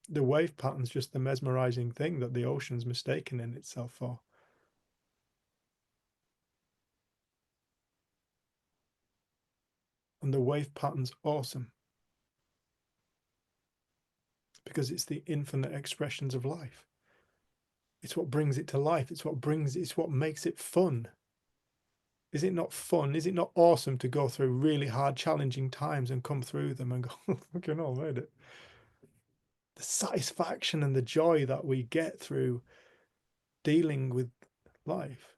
The wave pattern's just the mesmerizing thing that the ocean's mistaken in itself for. And the wave pattern's awesome, because it's the infinite expressions of life. It's what brings it to life. It's what makes it fun. Is it not fun? Is it not awesome to go through really hard, challenging times and come through them and go, fucking hell, made it? The satisfaction and the joy that we get through dealing with life.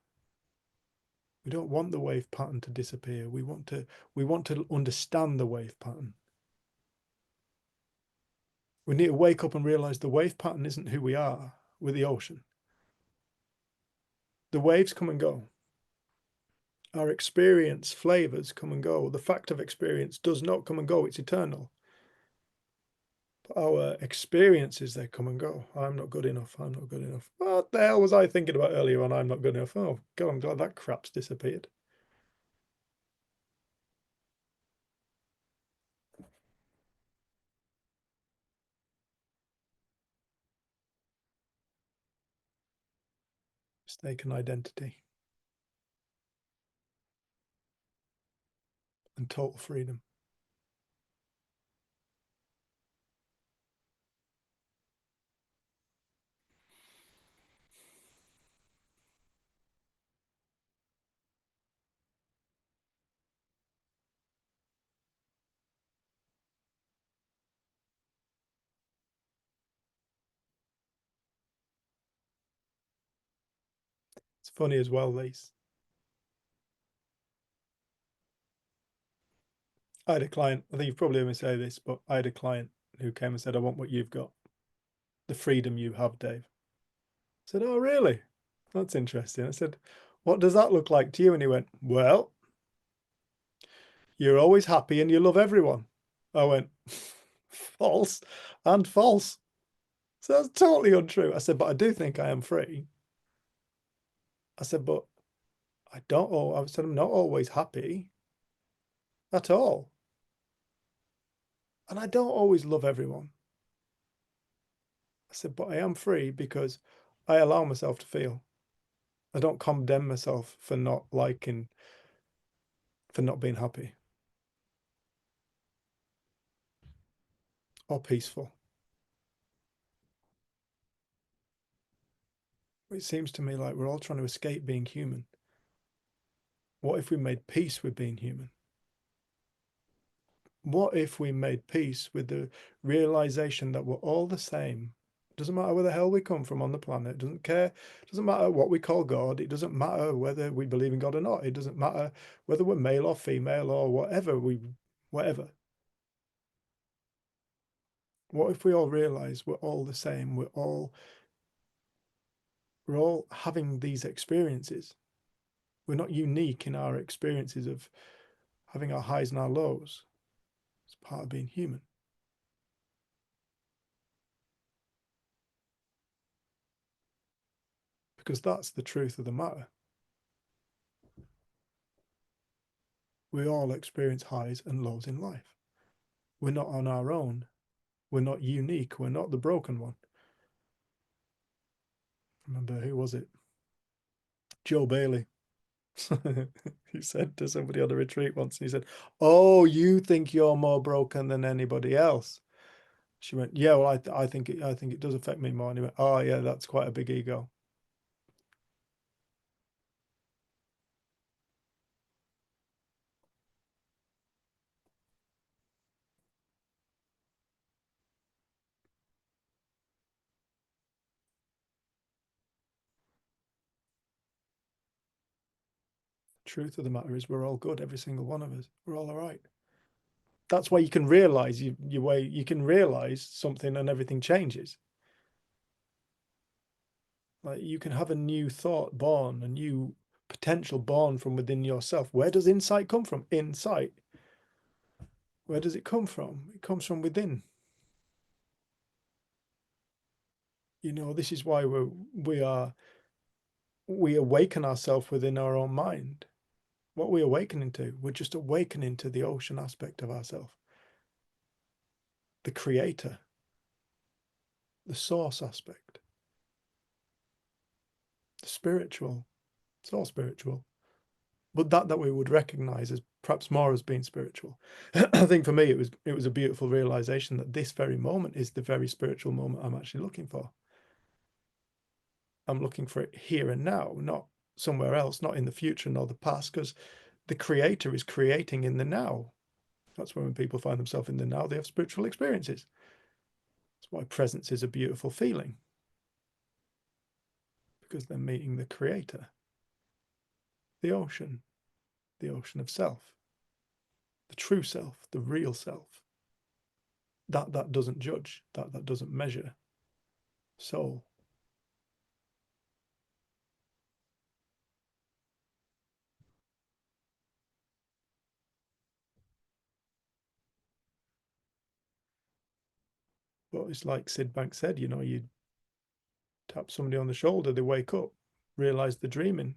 We don't want the wave pattern to disappear. We want to understand the wave pattern. We need to wake up and realize the wave pattern isn't who we are with the ocean. The waves come and go. Our experience flavors come and go. The fact of experience does not come and go. It's eternal. But our experiences, they come and go. I'm not good enough. I'm not good enough. What the hell was I thinking about earlier on? I'm not good enough. Oh, God, I'm glad that crap's disappeared. Mistaken identity. And total freedom. It's funny as well, Lise. I had a client, I think you've probably heard me say this, but I had a client who came and said, I want what you've got. The freedom you have, Dave. I said, oh, really? That's interesting. I said, what does that look like to you? And he went, well, you're always happy and you love everyone. I went, false and false. So that's totally untrue. I said, but I do think I am free. I said, but I said, I'm not always happy at all. And I don't always love everyone. I said, but I am free because I allow myself to feel. I don't condemn myself for not liking, for not being happy or peaceful. It seems to me like we're all trying to escape being human. What if we made peace with being human? What if we made peace with the realization that we're all the same? It doesn't matter where the hell we come from on the planet. It doesn't care. It doesn't matter what we call God. It doesn't matter whether we believe in God or not. It doesn't matter whether we're male or female or whatever. Whatever. What if we all realize we're all the same? We're all having these experiences. We're not unique in our experiences of having our highs and our lows. It's part of being human. Because that's the truth of the matter. We all experience highs and lows in life. We're not on our own. We're not unique. We're not the broken one. Remember, who was it? Joe Bailey. He said to somebody on a retreat once, he said, oh, you think you're more broken than anybody else? She went, yeah, well, I think it does affect me more. And he went, oh yeah, that's quite a big ego. Truth of the matter is we're all good, every single one of us. We're all right. That's why you can realize you can realize something and everything changes. Like you can have a new thought born, a new potential born from within yourself. Where does insight come from? Insight. Where does it come from? It comes from within. You know, this is why we awaken ourselves within our own mind. What are we awakening to? We're just awakening to the ocean aspect of ourselves. The creator. The source aspect. The spiritual. It's all spiritual. But that we would recognize as perhaps more as being spiritual. I think for me it was a beautiful realization that this very moment is the very spiritual moment I'm actually looking for. I'm looking for it here and now, not somewhere else, not in the future nor the past, because the creator is creating in the now. That's when people find themselves in the now, they have spiritual experiences. That's why presence is a beautiful feeling, because they're meeting the creator, the ocean of self, the true self, the real self. that doesn't judge, that doesn't measure soul. But it's like Sid Banks said, you know, you tap somebody on the shoulder, they wake up, realize they're dreaming,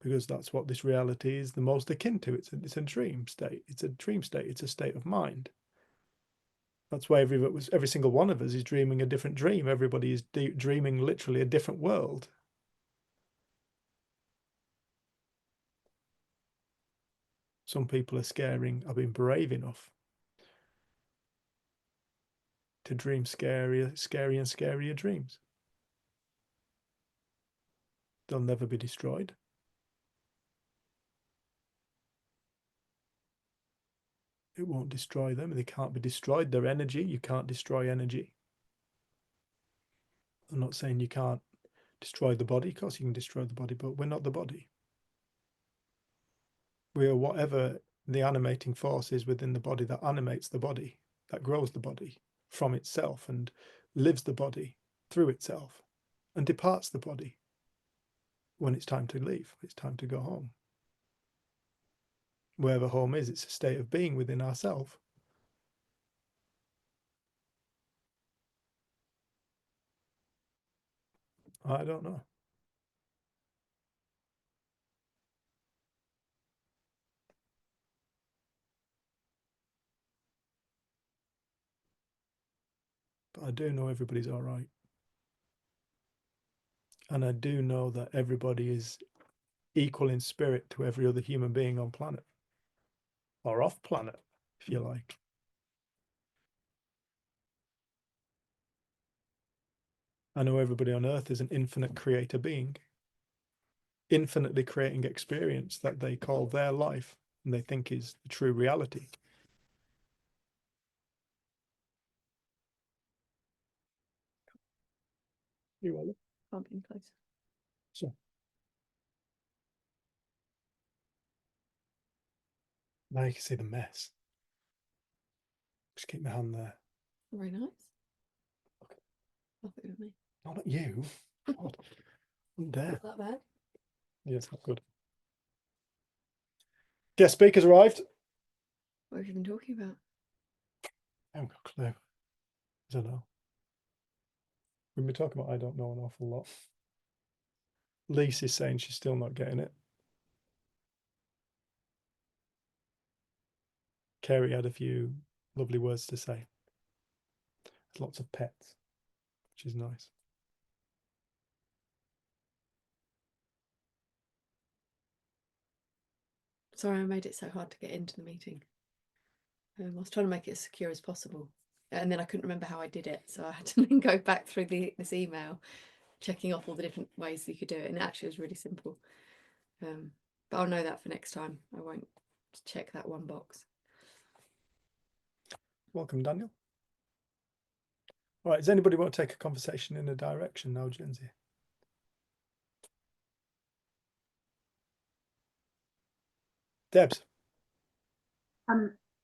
because that's what this reality is the most akin to. It's a dream state. It's a dream state. It's a state of mind. That's why every single one of us is dreaming a different dream. Everybody is dreaming literally a different world. Some people are being brave enough to dream scarier and scarier dreams. They'll never be destroyed. It won't destroy them. They can't be destroyed. Their energy, you can't destroy energy. I'm not saying you can't destroy the body. Of course you can destroy the body, but we're not the body. We are whatever the animating force is within the body that animates the body, that grows the body from itself and lives the body through itself and departs the body when it's time to leave, it's time to go home. Wherever home is, it's a state of being within ourselves. I don't know. But I do know everybody's all right. And I do know that everybody is equal in spirit to every other human being on planet. Or off planet, if you like. I know everybody on earth is an infinite creator being, infinitely creating experience that they call their life and they think is the true reality. You will.
Can't be any closer.
So now you can see the mess. Just keep my hand there.
Very nice. Nothing with me.
No, not you. God, I'm there.
Not that bad.
Yeah, it's not good. Guest speakers arrived.
What have you been talking about?
I haven't got a clue. I don't know. We've been talking about I don't know an awful lot. Lise is saying she's still not getting it. Kerry had a few lovely words to say. There's lots of pets, which is nice.
Sorry, I made it so hard to get into the meeting. I was trying to make it as secure as possible. And then I couldn't remember how I did it. So I had to then go back through this email, checking off all the different ways you could do it. And it actually was really simple. But I'll know that for next time. I won't check that one box.
Welcome, Daniel. All right, does anybody want to take a conversation in a direction now, Jenzy? Debs.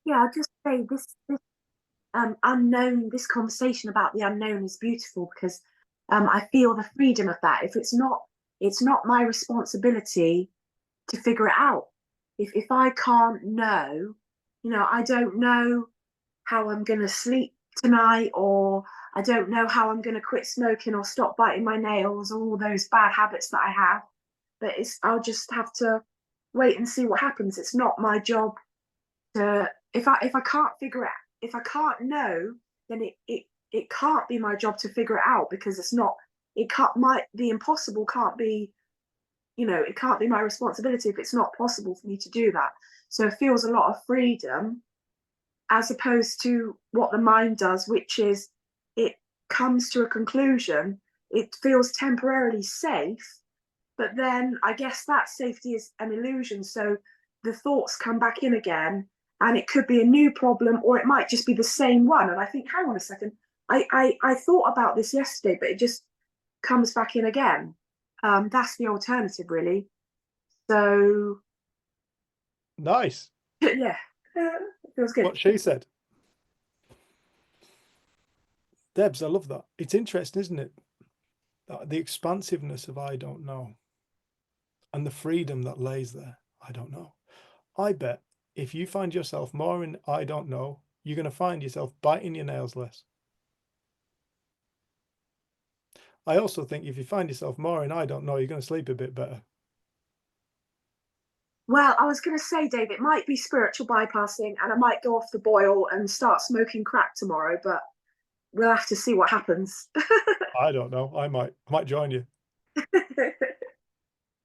Yeah, I'll just say this unknown, this conversation about the unknown is beautiful because I feel the freedom of that. If it's not my responsibility to figure it out. If I can't know, you know, I don't know how I'm going to sleep tonight, or I don't know how I'm going to quit smoking or stop biting my nails, or all those bad habits that I have. But I'll just have to wait and see what happens. It's not my job to, if I can't figure it out, if I can't know, then it can't be my job to figure it out, because the impossible can't be, you know, it can't be my responsibility if it's not possible for me to do that. So it feels a lot of freedom, as opposed to what the mind does, which is it comes to a conclusion, it feels temporarily safe, but then I guess that safety is an illusion. So the thoughts come back in again, and it could be a new problem, or it might just be the same one. And I think, hang on a second, I thought about this yesterday, but it just comes back in again. That's the alternative, really. So
Nice.
yeah, it feels good.
What she said. Debs, I love that. It's interesting, isn't it? The expansiveness of I don't know and the freedom that lays there. I don't know. I bet if you find yourself more in I don't know, you're going to find yourself biting your nails less. I also think if you find yourself more in I don't know, you're going to sleep a bit better.
Well, I was going to say, Dave, it might be spiritual bypassing, and I might go off the boil and start smoking crack tomorrow, but we'll have to see what happens.
I don't know. I might join you.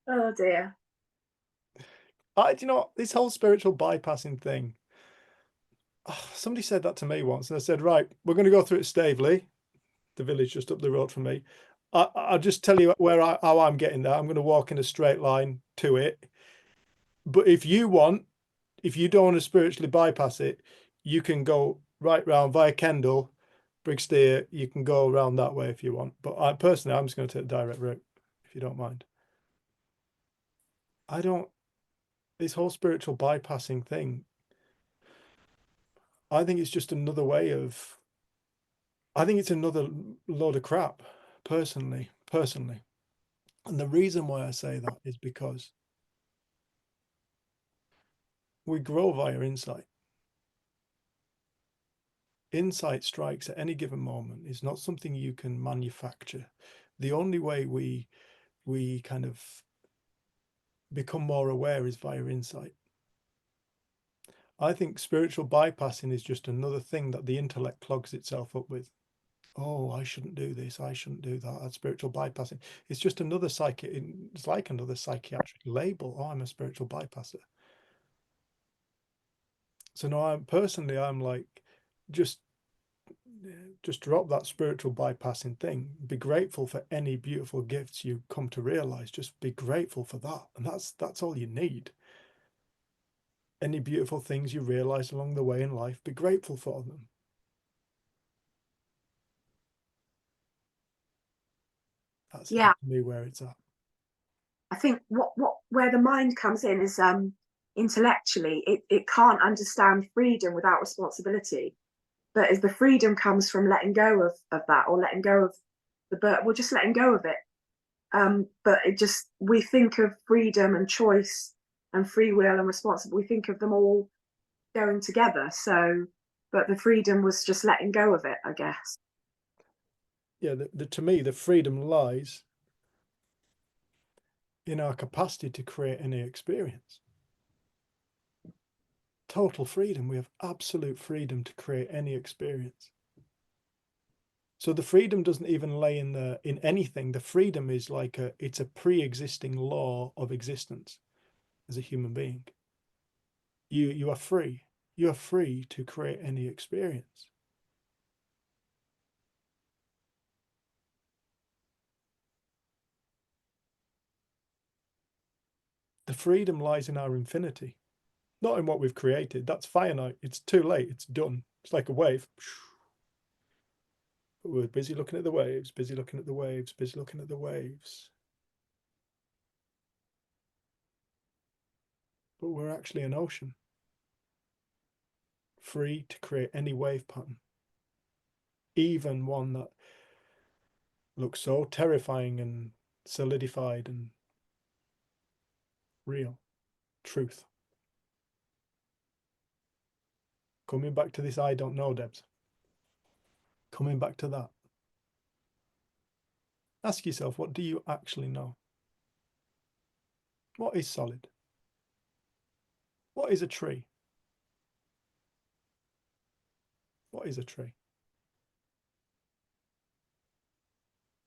Oh dear.
Do you know this whole spiritual bypassing thing? Somebody said that to me once, and I said, right, we're going to go through it Staveley, the village just up the road from me. I'll just tell you how I'm getting there. I'm going to walk in a straight line to it. But if you don't want to spiritually bypass it, you can go right round via Kendal, Brigsteer. You can go around that way if you want. But I'm just going to take the direct route, if you don't mind. This whole spiritual bypassing thing, I think it's just another way of, I think it's another load of crap, personally. And the reason why I say that is because we grow via insight. Insight strikes at any given moment. It's not something you can manufacture. The only way we kind of become more aware is via insight. I think spiritual bypassing is just another thing that the intellect clogs itself up with. Oh, I shouldn't do this. I shouldn't do that. That's spiritual bypassing. It's just another it's like another psychiatric label. Oh, I'm a spiritual bypasser. So no, I'm like, just drop that spiritual bypassing thing. Be grateful for any beautiful gifts you come to realize. Just be grateful for that. And that's all you need. Any beautiful things you realize along the way in life, be grateful for them. That's
Yeah.
to me where it's at.
I think where the mind comes in is intellectually, it can't understand freedom without responsibility. But as the freedom comes from letting go of that, or letting go of the burden, we're just letting go of it. But we think of freedom and choice and free will and responsible, we think of them all going together. So, but the freedom was just letting go of it, I guess.
Yeah, to me, the freedom lies in our capacity to create any experience. Total freedom. We have absolute freedom to create any experience. So the freedom doesn't even lay in anything. The freedom is like it's a pre-existing law of existence as a human being. You are free. You are free to create any experience. The freedom lies in our infinity, not in what we've created. That's finite. It's too late. It's done. It's like a wave. But we're busy looking at the waves, busy looking at the waves, busy looking at the waves. But we're actually an ocean, free to create any wave pattern, even one that looks so terrifying and solidified and real. Truth. Coming back to this I don't know, Debs. Coming back to that. Ask yourself, what do you actually know? What is solid? What is a tree? What is a tree?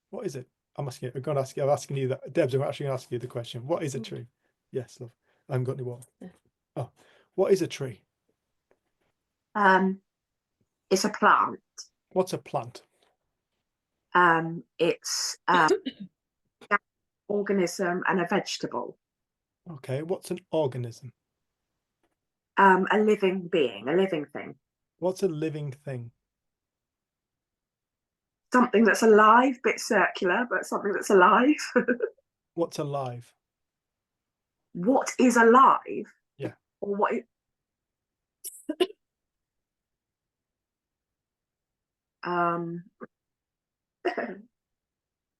What is it? I'm asking you that. Debs, I'm actually going to ask you the question. What is a tree? Yes, love. I haven't got any water.
Yeah.
Oh, what is a tree?
It's a plant.
What's a plant?
It's an organism and a vegetable.
Okay, what's an organism?
A living being, a living thing.
What's a living thing?
Something that's alive, bit circular, but something that's alive.
What's alive?
What is alive?
Yeah.
Or what?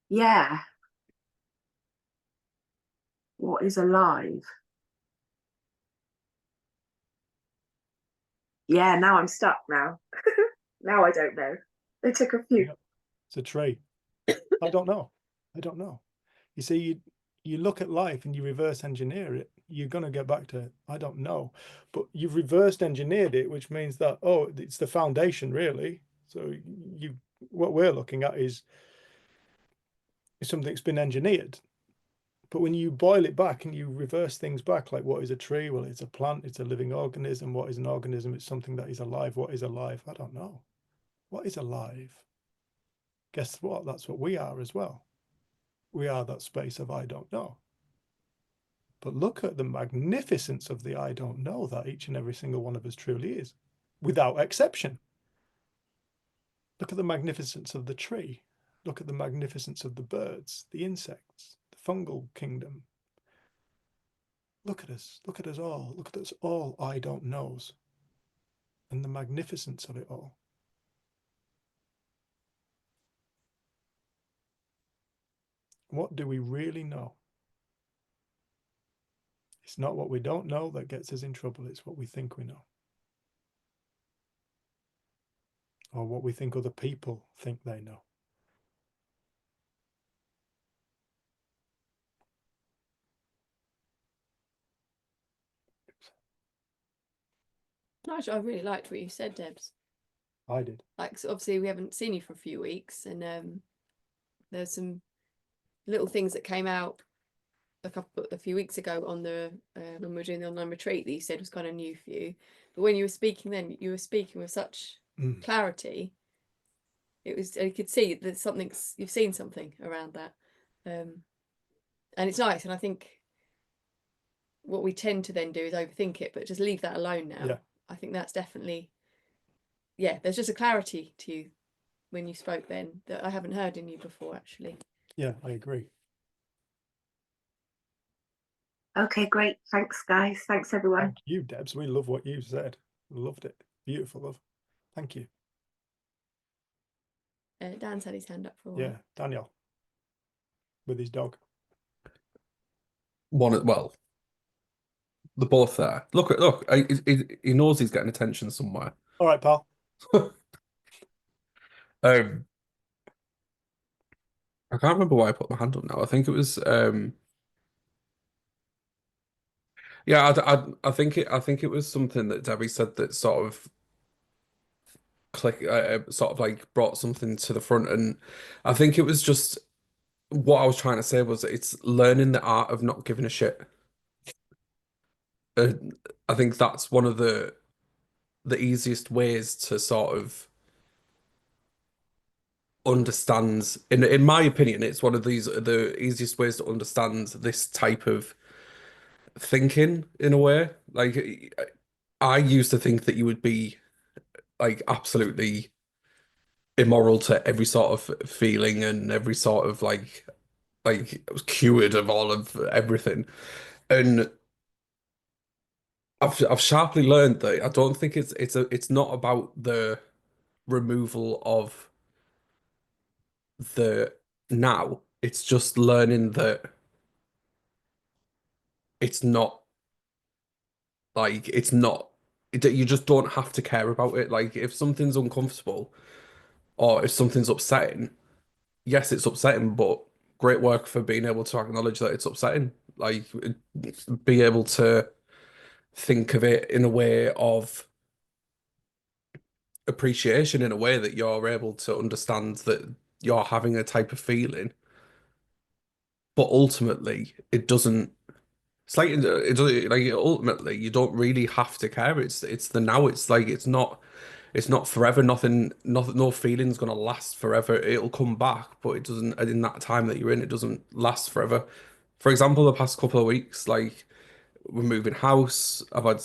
Yeah. What is alive? Yeah, now I'm stuck now. Now I don't know. They took a few.
Yep. It's a tree. I don't know. I don't know. You see, you look at life and you reverse engineer it, you're going to get back to, I don't know. But you've reversed engineered it, which means that, oh, it's the foundation, really. So what we're looking at is something that's been engineered. But when you boil it back and you reverse things back, like what is a tree? Well, it's a plant, it's a living organism. What is an organism? It's something that is alive. What is alive? I don't know. What is alive? Guess what? That's what we are as well. We are that space of I don't know. But look at the magnificence of the I don't know that each and every single one of us truly is, without exception. Look at the magnificence of the tree. Look at the magnificence of the birds, the insects, the fungal kingdom. Look at us all. Look at us all I don't knows. And the magnificence of it all. What do we really know? It's not what we don't know that gets us in trouble. It's what we think we know. Or what we think other people think they know.
I really liked what you said, Debs.
I did.
Like, so obviously we haven't seen you for a few weeks, and there's some little things that came out a few weeks ago on the when we were doing the online retreat that you said was kind of new for you. But when you were speaking then, you were speaking with such clarity. It was, you could see that you've seen something around that, and it's nice. And I think what we tend to then do is overthink it, but just leave that alone now.
Yeah.
I think that's definitely, yeah, there's just a clarity to you when you spoke then that I haven't heard in you before, actually.
Yeah, I agree.
Okay, great. Thanks, guys. Thanks, everyone.
Thank you, Debs. We love what you said. Loved it. Beautiful, love. Thank you.
Dan's had his hand up for a while.
Yeah, Daniel. With his dog.
Well, they're both there. Look, he knows he's getting attention somewhere.
All right, pal.
I can't remember why I put my hand up now. I think it was yeah, I think it was something that Debbie said that sort of sort of like brought something to the front, and I think it was just what I was trying to say was it's learning the art of not giving a shit. I think that's one of the easiest ways to sort of understand, in my opinion, it's one of the easiest ways to understand this type of thinking in a way. Like, I used to think that you would be like absolutely immoral to every sort of feeling and every sort of like I was cured of all of everything. And I've sharply learned that I don't think it's not about the removal of the now. It's just learning that it's not like you just don't have to care about it. Like, if something's uncomfortable or if something's upsetting, yes, it's upsetting, but great work for being able to acknowledge that it's upsetting. Like, be able to think of it in a way of appreciation, in a way that you're able to understand that you're having a type of feeling, but ultimately it doesn't. It's like like ultimately you don't really have to care. It's the now. It's like it's not forever. Nothing. No feeling's gonna last forever. It'll come back, but it doesn't. In that time that you're in, it doesn't last forever. For example, the past couple of weeks, like, we're moving house. I've had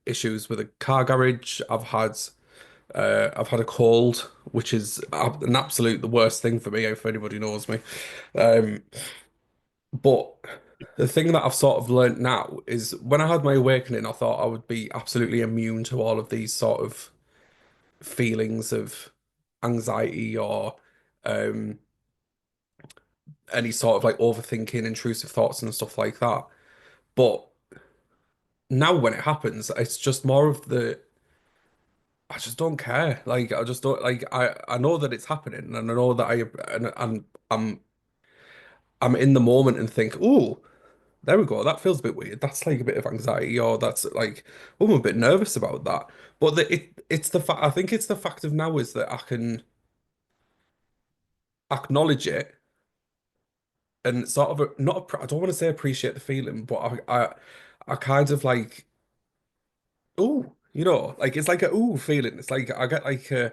issues with a car garage. I've had a cold, which is an absolute the worst thing for me, if anybody knows me. But the thing that I've sort of learnt now is when I had my awakening, I thought I would be absolutely immune to all of these sort of feelings of anxiety or any sort of like overthinking, intrusive thoughts and stuff like that. But now when it happens, it's just more of the I just don't care. Like I just don't like I know that it's happening and I know that I'm in the moment and think, oh, there we go. That feels a bit weird. That's like a bit of anxiety, or that's like, oh, I'm a bit nervous about that. But it's the fact. I think it's the fact of now is that I can acknowledge it and sort of I don't want to say appreciate the feeling, but I kind of like, oh, like it's like a ooh feeling. It's like I get like a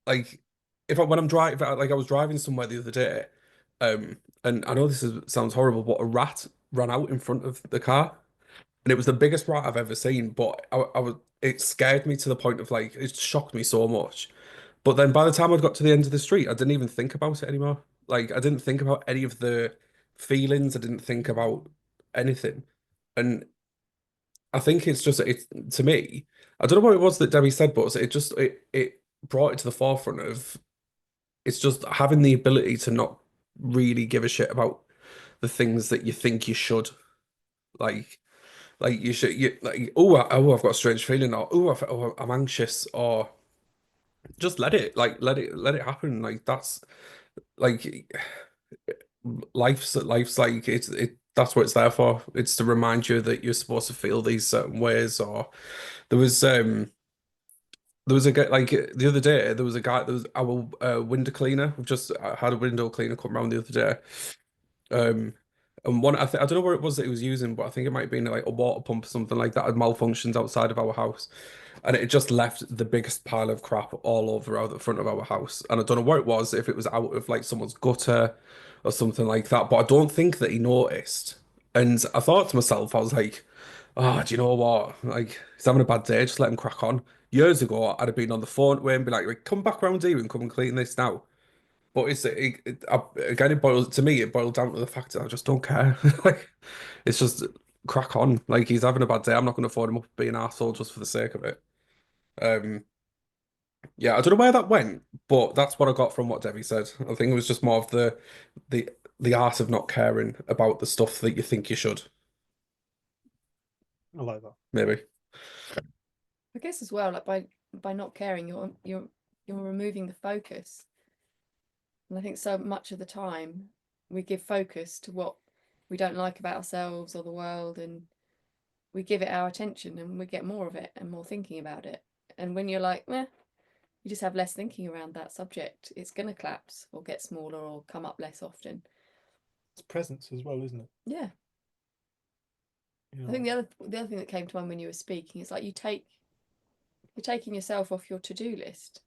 like if I when I'm driving, like I was driving somewhere the other day, and I know sounds horrible, but a rat ran out in front of the car. And it was the biggest rat I've ever seen, but it scared me to the point of like it shocked me so much. But then by the time I'd got to the end of the street, I didn't even think about it anymore. Like I didn't think about any of the feelings. I didn't think about anything. And I think it's just it's to me, I don't know what it was that Debbie said, but it brought it to the forefront of it's just having the ability to not really give a shit about the things that you think you should. Like you should, like, I've got a strange feeling, or I'm anxious, or just let it happen. Like that's like life's like that's what it's there for. It's to remind you that you're supposed to feel these certain ways. Or there was there was a guy like the other day. There was a guy. There was our window cleaner. We've just had a window cleaner come around the other day. And I don't know what it was that he was using, but I think it might have been like a water pump or something like that had malfunctioned outside of our house, and it just left the biggest pile of crap all over out the front of our house. And I don't know what it was, if it was out of like someone's gutter or something like that, but I don't think that he noticed. And I thought to myself, I was like, oh, do you know what? Like he's having a bad day, just let him crack on. Years ago, I'd have been on the phone with him, and be like, come back around here and come and clean this now. But again, it boiled down to the fact that I just don't care. Like, it's just crack on. Like, he's having a bad day. I'm not going to phone him up being an arsehole just for the sake of it. Yeah, I don't know where that went, but that's what I got from what Debbie said. I think it was just more of the the art of not caring about the stuff that you think you should.
I like that.
Maybe.
I guess as well, like by not caring, you're removing the focus. And I think so much of the time we give focus to what we don't like about ourselves or the world, and we give it our attention and we get more of it and more thinking about it. And when you're like, you just have less thinking around that subject, it's going to collapse or get smaller or come up less often.
It's presence as well, isn't it?
Yeah. I think the other thing that came to mind when you were speaking is like you're taking yourself off your to-do list.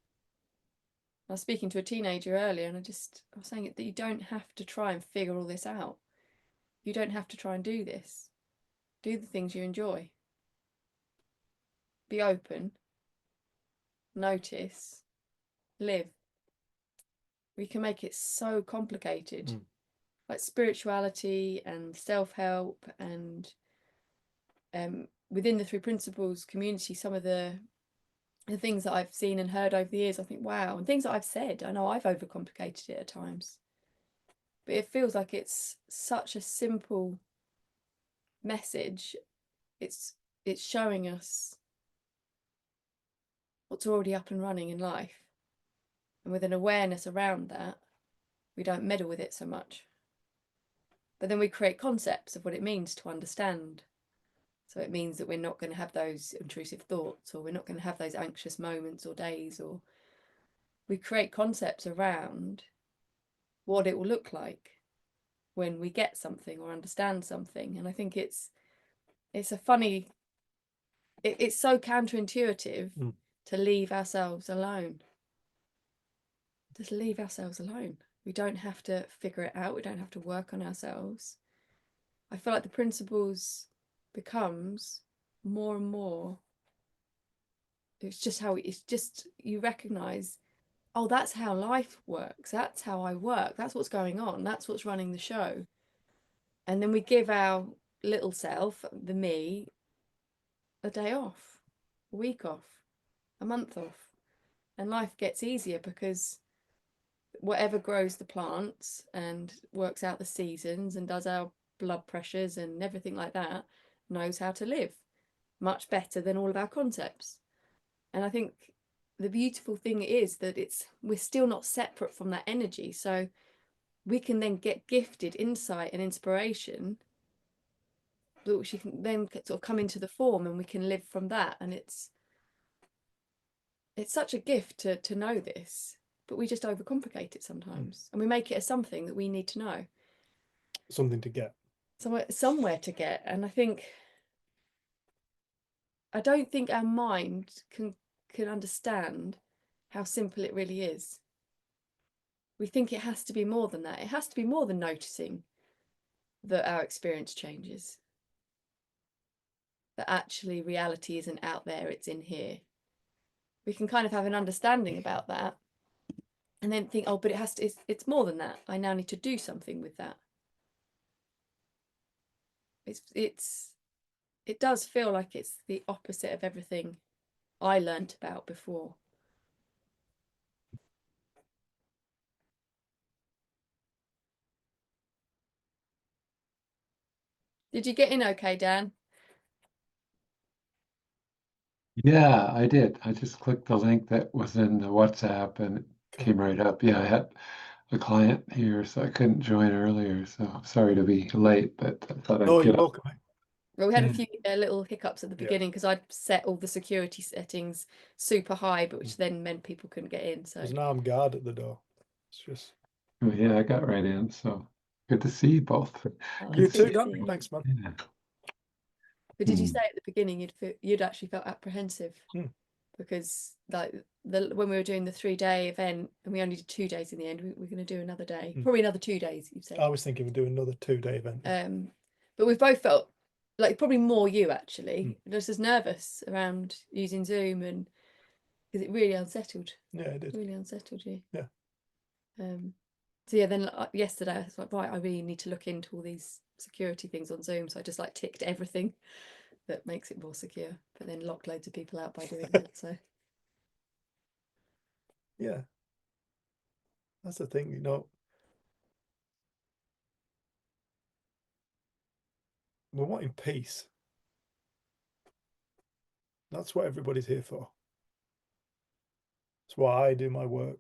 I was speaking to a teenager earlier, and I was saying that you don't have to try and figure all this out. You don't have to try and do this. Do the things you enjoy. Be open. Notice. Live. We can make it so complicated. Like spirituality and self-help and within the 3 principles community, some of the things that I've seen and heard over the years, I think, wow. And things that I've said, I know I've overcomplicated it at times. But it feels like it's such a simple message. It's showing us what's already up and running in life. And with an awareness around that, we don't meddle with it so much. But then we create concepts of what it means to understand. So it means that we're not going to have those intrusive thoughts, or we're not going to have those anxious moments or days, or we create concepts around what it will look like when we get something or understand something. And I think it's a funny, it's so counterintuitive to leave ourselves alone. Just leave ourselves alone. We don't have to figure it out. We don't have to work on ourselves. I feel like the principles becomes more and more, it's just you recognize, oh, that's how life works, that's how I work, that's what's going on, that's what's running the show. And then we give our little self, the me, a day off, a week off, a month off, and life gets easier because whatever grows the plants and works out the seasons and does our blood pressures and everything like that knows how to live much better than all of our concepts. And I think the beautiful thing is that we're still not separate from that energy, so we can then get gifted insight and inspiration which you can then sort of come into the form, and we can live from that. And it's such a gift to know this, but we just overcomplicate it sometimes, and we make it as something that we need to know,
Something to get.
somewhere to get. And I don't think our mind can understand how simple it really is. We think it has to be more than that. It has to be more than noticing that our experience changes, that actually reality isn't out there, it's in here. We can kind of have an understanding about that and then think, oh, but it's more than that. I now need to do something with that. It does feel like it's the opposite of everything I learnt about before. Did you get in okay, Dan?
Yeah, I did. I just clicked the link that was in the WhatsApp and it came right up. Yeah, I had a client here, so I couldn't join earlier. So sorry to be late, but I thought I'd
Oh,
get
you're
up.
welcome. Mate.
Well, we had a
Yeah.
few little hiccups at the
Yeah.
beginning because I'd set all the security settings super high, but which then meant people couldn't get in. So
There's an armed guard at the door. It's just
Oh, yeah, I got right in. So good to see you both.
oh,
you
it's good
too,
to
Dan.
see you.
Thanks, man.
Yeah.
But did you
Hmm.
say at the beginning you'd actually felt apprehensive because like when we were doing the 3-day event and we only did 2 days in the end, we're going to do another day, probably another 2 days. You said.
I was thinking of doing another 2-day event.
But we've both felt like probably more you actually just as nervous around using Zoom, and because it really unsettled.
Yeah, it did.
Really unsettled you.
Yeah.
So yeah, then yesterday I was like, right, I really need to look into all these security things on Zoom. So I just like ticked everything that makes it more secure, but then locked loads of people out by doing that. So
Yeah, that's the thing, you know. We're wanting peace. That's what everybody's here for. It's why I do my work.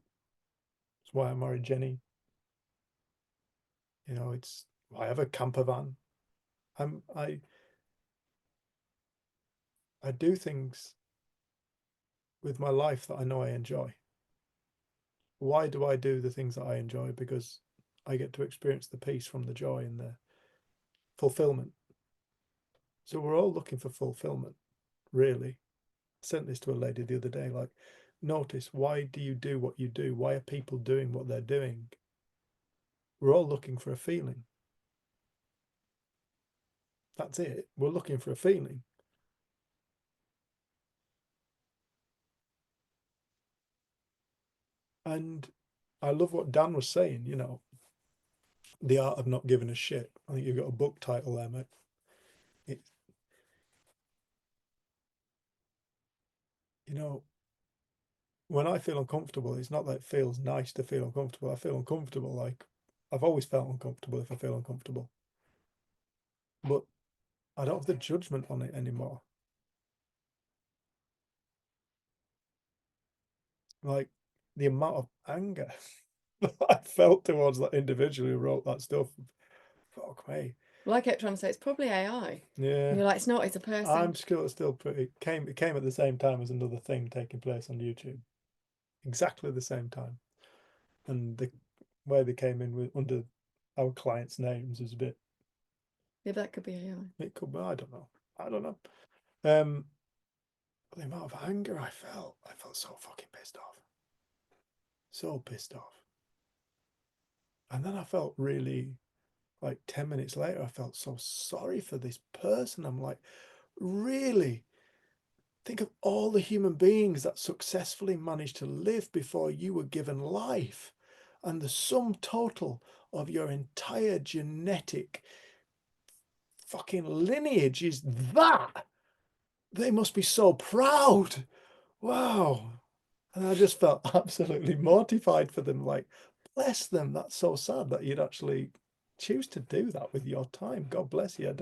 It's why I married Jenny. You know, it's why I have a camper van. I do things with my life that I know I enjoy. Why do I do the things that I enjoy? Because I get to experience the peace from the joy and the fulfillment. So we're all looking for fulfillment, really. I sent this to a lady the other day, like, notice, why do you do what you do? Why are people doing what they're doing? We're all looking for a feeling. That's it. We're looking for a feeling. And I love what Dan was saying, you know, the art of not giving a shit. I think you've got a book title there, mate. It's, you know, when I feel uncomfortable, it's not that it feels nice to feel uncomfortable. I feel uncomfortable. Like, I've always felt uncomfortable if I feel uncomfortable. But I don't have the judgment on it anymore. Like, the amount of anger that I felt towards that individual who wrote that stuff. Fuck me.
well, I kept trying to say it's probably AI.
Yeah.
And you're like, it's not, it's a person.
I'm still pretty. It came at the same time as another thing taking place on YouTube, exactly the same time, and the way they came in with under our clients' names is a bit.
Yeah, that could be AI.
It could be. I don't know. The amount of anger I felt so fucking pissed off, so pissed off, and then I felt really, like 10 minutes later, I felt so sorry for this person. I'm like, really? Think of all the human beings that successfully managed to live before you were given life, and the sum total of your entire genetic fucking lineage is that. They must be so proud. Wow. And I just felt absolutely mortified for them. Like, bless them. That's so sad that you'd actually choose to do that with your time. God bless you.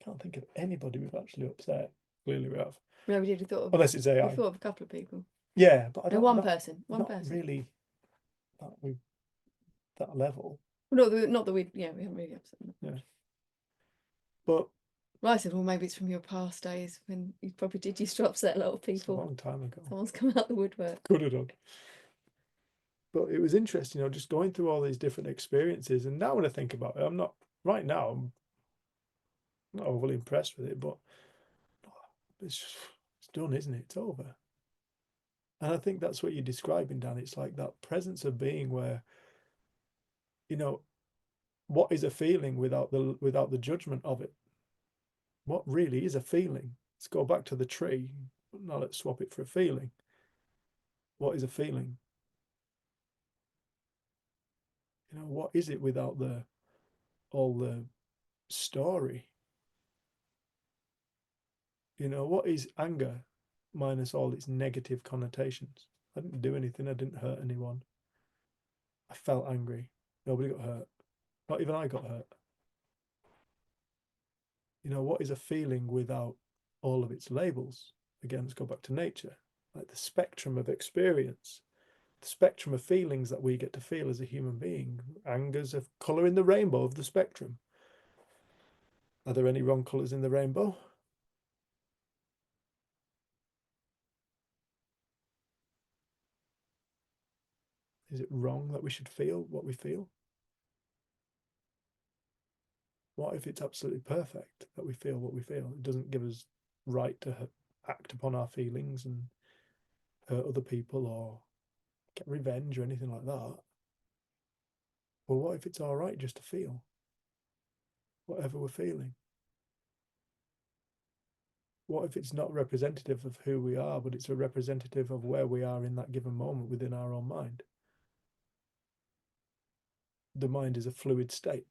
Can't think of anybody we've actually upset. Clearly we have.
No, we did. We thought of,
Unless it's
we
AI.
thought of a couple of people.
Yeah, but I
No,
don't
one
not,
person. One
not
person.
really that level.
Well, not that we haven't really upset them.
But
Well, I said, well, maybe it's from your past days when you probably did used to upset a lot of
it's a
people.
long time ago.
Someone's come out the woodwork.
Could have done. But it was interesting, just going through all these different experiences. And now when I think about it, I'm not overly impressed with it, but it's done, isn't it? It's over. And I think that's what you're describing, Dan. It's like that presence of being where, what is a feeling without the judgment of it? What really is a feeling? Let's go back to the tree. Now let's swap it for a feeling. What is a feeling? What is it without all the story? What is anger minus all its negative connotations? I didn't do anything. I didn't hurt anyone. I felt angry. Nobody got hurt. Not even I got hurt. What is a feeling without all of its labels? Again, let's go back to nature. Like the spectrum of experience, the spectrum of feelings that we get to feel as a human being. Anger's a colour in the rainbow of the spectrum. Are there any wrong colours in the rainbow? Is it wrong that we should feel what we feel? What if it's absolutely perfect that we feel what we feel? It doesn't give us right to act upon our feelings and hurt other people or get revenge or anything like that. Well, what if it's all right just to feel whatever we're feeling? What if it's not representative of who we are, but it's a representative of where we are in that given moment within our own mind? The mind is a fluid state.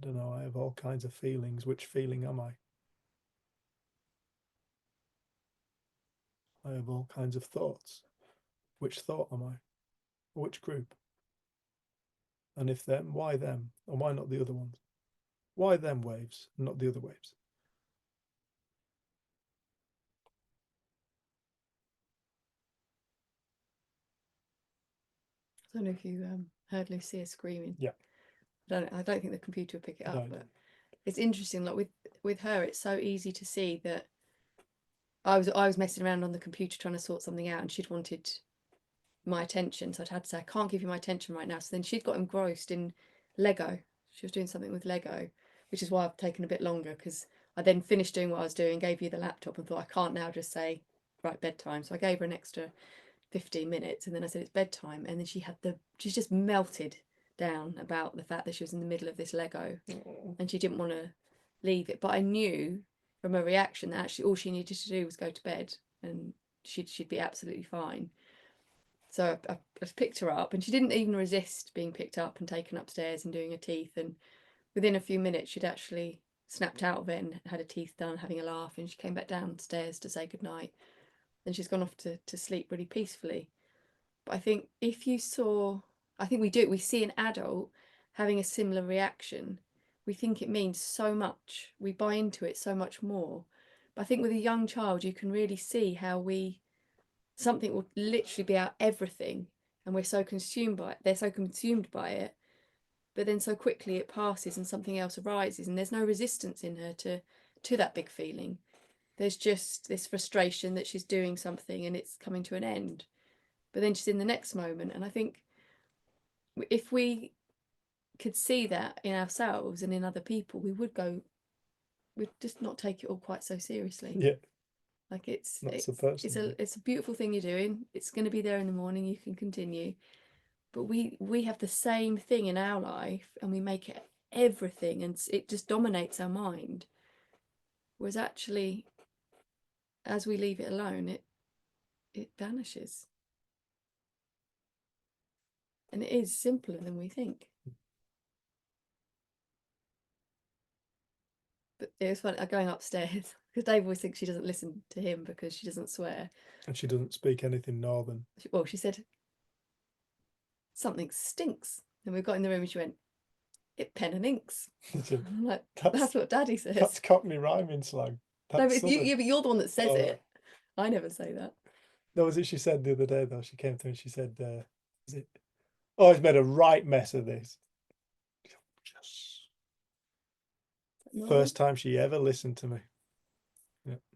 I don't know, I have all kinds of feelings. Which feeling am I? I have all kinds of thoughts. Which thought am I? Which group? And if them, why them? And why not the other ones? Why them waves and not the other waves?
I don't know if you heard Lucia screaming.
Yeah.
I don't think the computer will pick it up,
No,
but it's interesting. Like with her, it's so easy to see that I was messing around on the computer trying to sort something out, and she'd wanted my attention, so I'd had to say, I can't give you my attention right now. So then she'd got engrossed in Lego. She was doing something with Lego, which is why I've taken a bit longer, because I then finished doing what I was doing, gave you the laptop, and thought I can't now just say right, bedtime. So I gave her an extra 15 minutes, and then I said it's bedtime, and then she's just melted down about the fact that she was in the middle of this Lego and she didn't want to leave it. But I knew from her reaction that actually all she needed to do was go to bed and she'd be absolutely fine. So I picked her up, and she didn't even resist being picked up and taken upstairs and doing her teeth, and within a few minutes she'd actually snapped out of it and had her teeth done, having a laugh, and she came back downstairs to say goodnight. And she's gone off to sleep really peacefully. But I think we see an adult having a similar reaction. We think it means so much. We buy into it so much more. But I think with a young child, you can really see how something will literally be our everything, and they're so consumed by it, but then so quickly it passes and something else arises, and there's no resistance in her to that big feeling. There's just this frustration that she's doing something and it's coming to an end. But then she's in the next moment. And I think if we could see that in ourselves and in other people, we'd just not take it all quite so seriously.
Yeah.
Like it's a beautiful thing you're doing. It's going to be there in the morning. You can continue. But we have the same thing in our life, and we make it everything, and it just dominates our mind. Whereas actually, as we leave it alone, it vanishes. And it is simpler than we think. But it was funny going upstairs because Dave always thinks she doesn't listen to him because she doesn't swear.
And she doesn't speak anything northern.
Well, she said something stinks. And we got in the room and she went, "It pen and inks." I'm like, that's what Daddy says.
That's Cockney rhyming slang.
No,
That's
but
southern.
but you're the one that says
Oh.
it. I never say that.
That was it she said the other day, though. She came to me and she said, is it? Oh, he's made a right mess of this. Yes.
No.
First time she ever listened to me.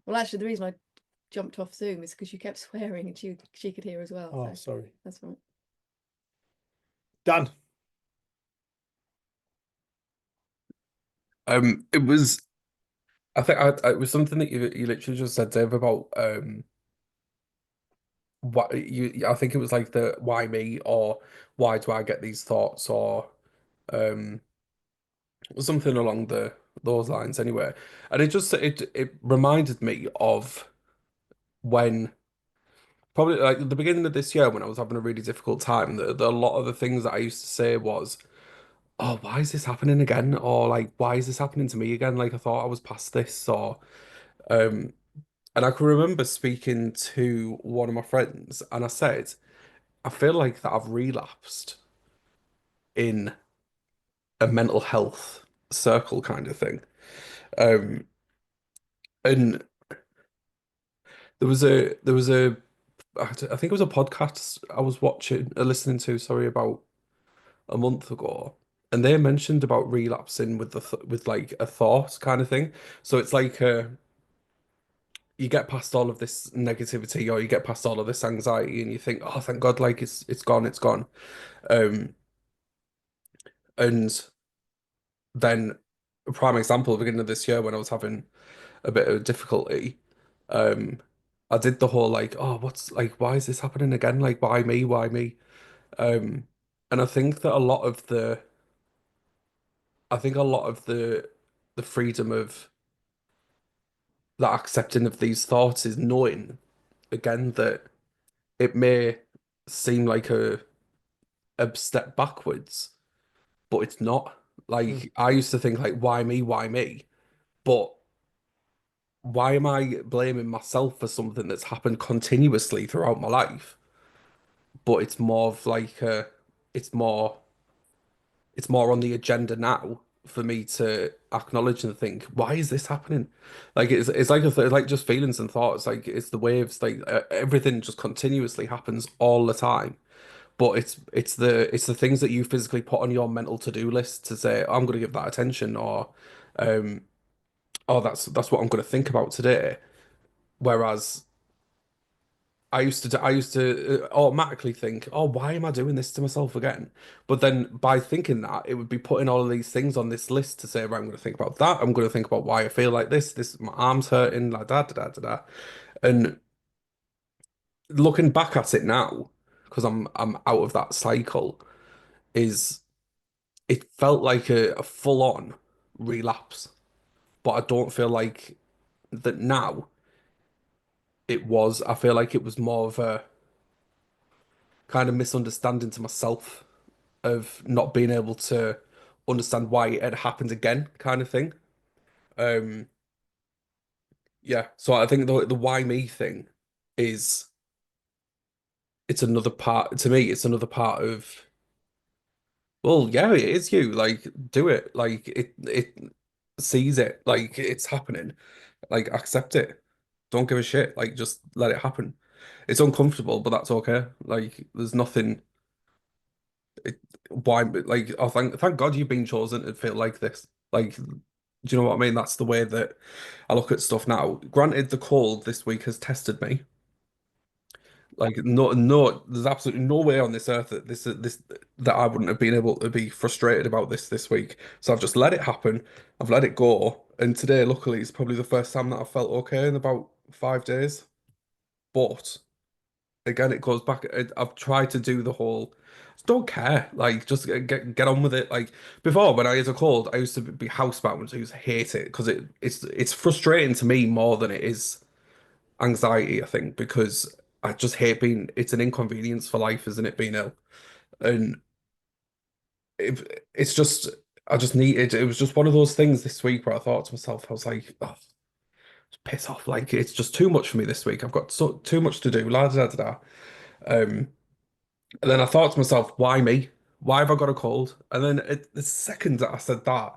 Well, actually, the reason I jumped off Zoom is because you kept swearing and she could hear as well.
Oh,
So
sorry.
that's right.
Dan.
It was. I think it was something that you literally just said, Dave, about what you. I think it was like the why me, or why do I get these thoughts, or something along those lines anyway. And it reminded me of when probably like at the beginning of this year when I was having a really difficult time. A lot of the things that I used to say was, "Oh, why is this happening again?" Or like, "Why is this happening to me again?" Like I thought I was past this, or um. And I can remember speaking to one of my friends, and I said, "I feel like that I've relapsed in a mental health circle kind of thing." Um, and there was a I think it was a podcast I was listening to, sorry, about a month ago, and they mentioned about relapsing with with like a thought kind of thing. So it's like you get past all of this negativity, or you get past all of this anxiety, and you think, "Oh, thank God, like it's gone, it's gone." Um, and then a prime example, at the beginning of this year when I was having a bit of difficulty, um, I did the whole like, "Oh, what's like, why is this happening again? Like, why me? Why me?" Um, and I think a lot of the freedom of that accepting of these thoughts is knowing again that it may seem like a step backwards, but it's not. Like I used to think like, why me? Why me? But why am I blaming myself for something that's happened continuously throughout my life? But it's more of like it's more it's more on the agenda now for me to acknowledge and think, why is this happening? Like it's like like just feelings and thoughts. Like it's the waves. Like everything just continuously happens all the time. But it's the things that you physically put on your mental to-do list to say, I'm going to give that attention, or um, oh, that's what I'm going to think about today. Whereas I used to automatically think, oh, why am I doing this to myself again? But then by thinking that, it would be putting all of these things on this list to say, right, I'm going to think about that. I'm going to think about why I feel like this, my arm's hurting, like da da da da da. And looking back at it now, because I'm out of that cycle, is it felt like a full-on relapse. But I don't feel like that now it was. I feel like it was more of a kind of misunderstanding to myself of not being able to understand why it had happened again, kind of thing. Um, yeah. So I think the why me thing is it's another part to me. It's another part of, well, yeah, it is you. Like, do it. Like it sees it. Like it's happening. Like accept it. Don't give a shit. Like just let it happen. It's uncomfortable, but that's okay. Like there's nothing. Why like oh thank God you've been chosen to feel like this. Like do you know what I mean? That's the way that I look at stuff now. Granted, the cold this week has tested me. Like there's absolutely no way on this earth that this that I wouldn't have been able to be frustrated about this week. So I've just let it happen. I've let it go. And today, luckily, is probably the first time that I felt okay in about 5 days. But again, it goes back. I've tried to do the whole, just don't care. Like, just get on with it. Like before, when I had a cold, I used to be housebound. I used to hate it because it's frustrating to me more than it is anxiety. I think because I just hate being. It's an inconvenience for life, isn't it? Being ill, and it's just I just needed. It was just one of those things this week where I thought to myself, I was like, oh, just piss off! Like it's just too much for me this week. I've got too much to do. La da da da. Um, and then I thought to myself, why me? Why have I got a cold? And then the second that I said that,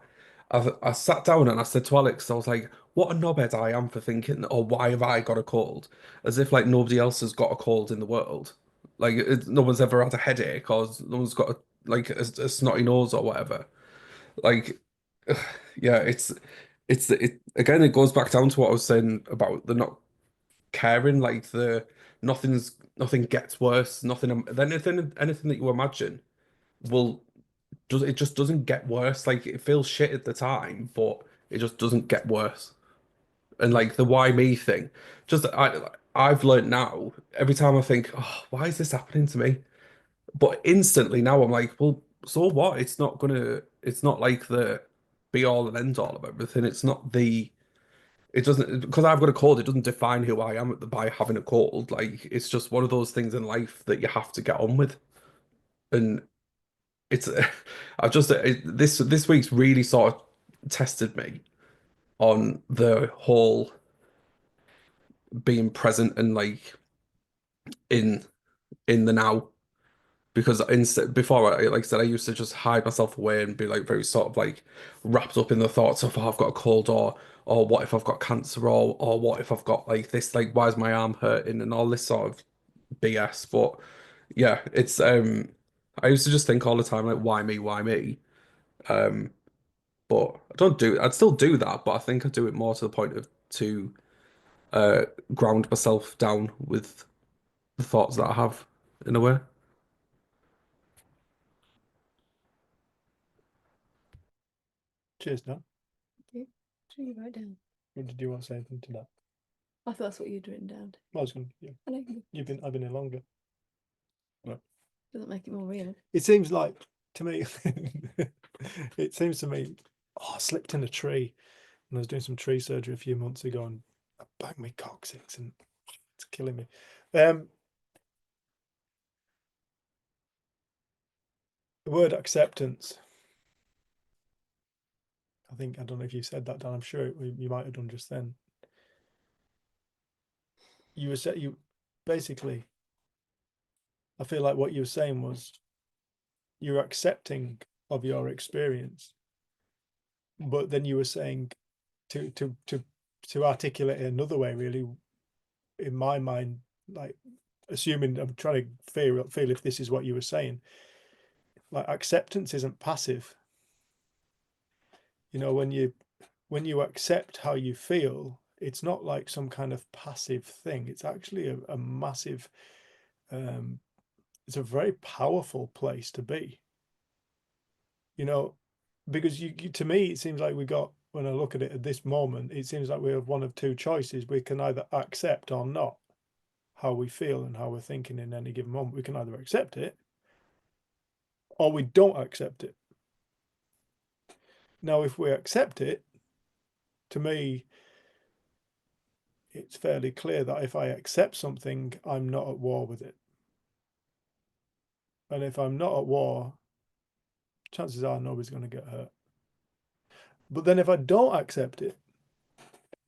I sat down and I said to Alex, I was like, what a knobhead I am for thinking, or why have I got a cold? As if like nobody else has got a cold in the world. Like no one's ever had a headache, or no one's got a snotty nose or whatever. Like, yeah, it again. It goes back down to what I was saying about the not caring. Like nothing gets worse. Nothing than anything that you imagine will it just doesn't get worse. Like it feels shit at the time, but it just doesn't get worse. And like the why me thing, just I've learned now. Every time I think, oh, why is this happening to me? But instantly now I'm like, well, so what? It's not like the be all and end all of everything. It's not the, it doesn't, because I've got a cold, it doesn't define who I am by having a cold. Like, it's just one of those things in life that you have to get on with. And it's, this week's really sort of tested me on the whole being present and like in, in the now. Because instead, before, like I said, I used to just hide myself away and be like very sort of like wrapped up in the thoughts of, oh, I've got a cold, or what if I've got cancer, or what if I've got like this, like why is my arm hurting, and all this sort of BS. But yeah, it's I used to just think all the time like, why me, why me? Um, but I'd still do that, but I think I do it more to the point of to uh ground myself down with the thoughts that I have in a way.
Cheers, Dan.
Yeah. Should you write down?
Or did you want to say anything to that?
I thought that's what you'd written down.
I was going, yeah.
I know.
I've been here longer.
Doesn't make it more real.
It seems like to me, it seems to me, oh, I slipped in a tree and I was doing some tree surgery a few months ago and I banged my coccyx and it's killing me. The word acceptance. I don't know if you said that, Dan. I'm sure you might have done just then. You basically, I feel like what you were saying was you're accepting of your experience, but then you were saying to articulate it another way, really, in my mind, like assuming I'm trying to feel if this is what you were saying, like acceptance isn't passive. You know, when you accept how you feel, it's not like some kind of passive thing. It's actually a massive, it's a very powerful place to be. You know, because you to me, it seems like when I look at it at this moment, it seems like we have one of two choices. We can either accept or not how we feel and how we're thinking in any given moment. We can either accept it or we don't accept it. Now, if we accept it, to me, it's fairly clear that if I accept something, I'm not at war with it. And if I'm not at war, chances are nobody's going to get hurt. But then if I don't accept it,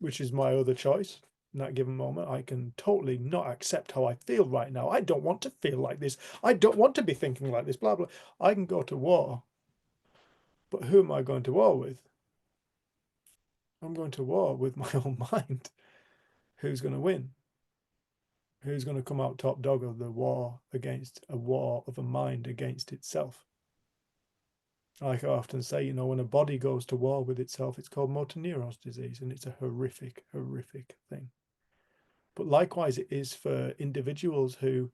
which is my other choice, in that given moment, I can totally not accept how I feel right now. I don't want to feel like this. I don't want to be thinking like this, blah, blah. I can go to war. But who am I going to war with? I'm going to war with my own mind. Who's going to win? Who's going to come out top dog of the war against a war of a mind against itself? Like I often say, you know, when a body goes to war with itself, it's called motor neurons disease, and it's a horrific, horrific thing. But likewise, it is for individuals who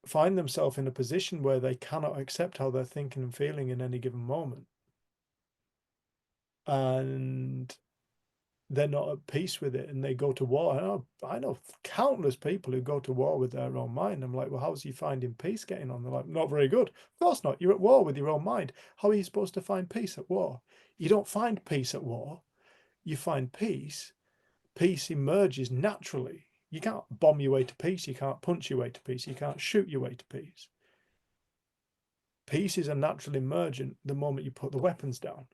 find themselves in a position where they cannot accept how they're thinking and feeling in any given moment. And they're not at peace with it and they go to war. I know countless people who go to war with their own mind. I'm like, well, how's you finding peace getting on? They're like, not very good. Of course not. You're at war with your own mind. How are you supposed to find peace at war? You don't find peace at war. You find peace. Peace emerges naturally. You can't bomb your way to peace. You can't punch your way to peace. You can't shoot your way to peace. pieces are naturally emergent the moment you put the weapons down.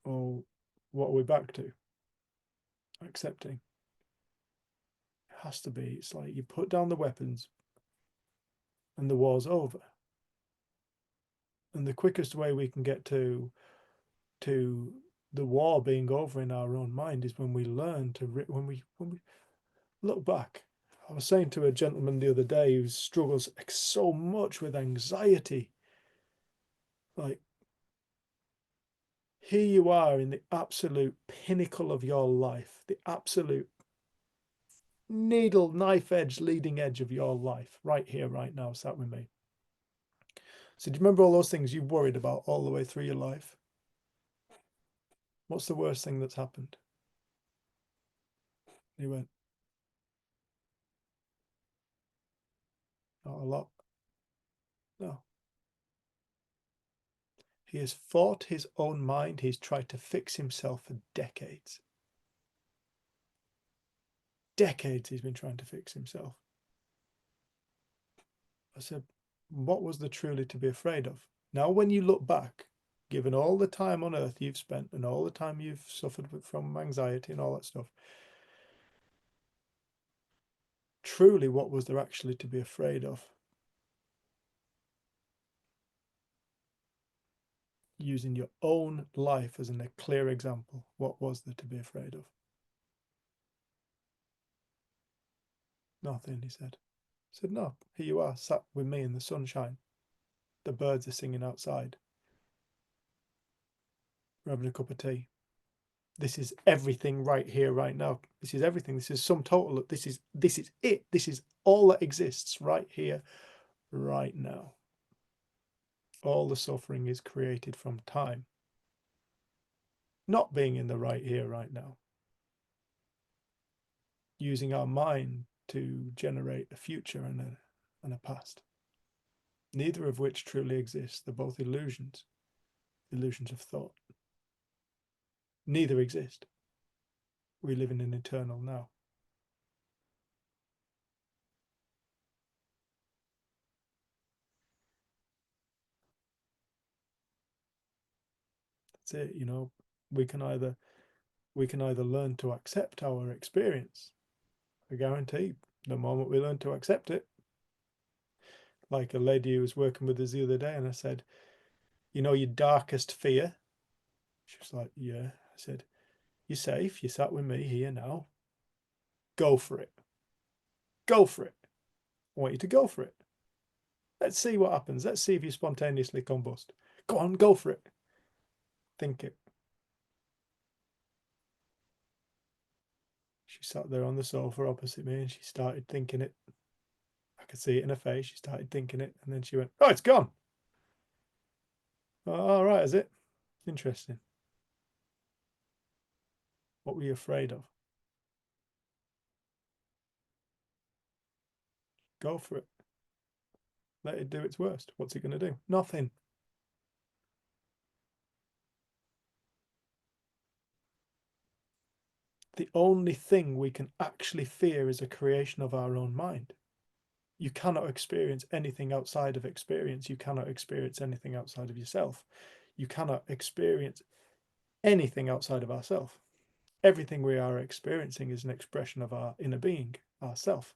Well, what are we back to? Accepting. It has to be. It's like you put down the weapons and the war's over. And the quickest way we can get to the war being over in our own mind is when we learn to when we look back. I was saying to a gentleman the other day who struggles so much with anxiety, like, here you are in the absolute pinnacle of your life, the absolute needle, knife edge, leading edge of your life, right here, right now, sat with me. So do you remember all those things you worried about all the way through your life? What's the worst thing that's happened? He went, not a lot. No. He has fought his own mind. He's tried to fix himself for decades. Decades he's been trying to fix himself. I said, what was there truly to be afraid of? Now, when you look back, given all the time on earth you've spent and all the time you've suffered from anxiety and all that stuff, truly, what was there actually to be afraid of? Using your own life as a clear example, what was there to be afraid of? Nothing, he said. I said, no, here you are, sat with me in the sunshine. The birds are singing outside. We're having a cup of tea. This is everything right here, right now. This is everything. This is sum total. This is it. This is all that exists right here, right now. All the suffering is created from time. Not being in the right here, right now. Using our mind to generate a future and a past. Neither of which truly exists. They're both illusions. Illusions of thought. Neither exist. We live in an eternal now. That's it, you know. We can either learn to accept our experience. I guarantee the moment we learn to accept it, like a lady who was working with us the other day, and I said, you know, your darkest fear? She was like, yeah. I said, you're safe. You sat with me here now. Go for it. Go for it. I want you to go for it. Let's see what happens. Let's see if you spontaneously combust. Go on, go for it. Think it. She sat there on the sofa opposite me and she started thinking it. I could see it in her face. She started thinking it and then she went, oh, it's gone. Oh, all right, is it? Interesting. What were you afraid of? Go for it. Let it do its worst. What's it going to do? Nothing. The only thing we can actually fear is a creation of our own mind. You cannot experience anything outside of experience. You cannot experience anything outside of yourself. You cannot experience anything outside of ourselves. Everything we are experiencing is an expression of our inner being, our self,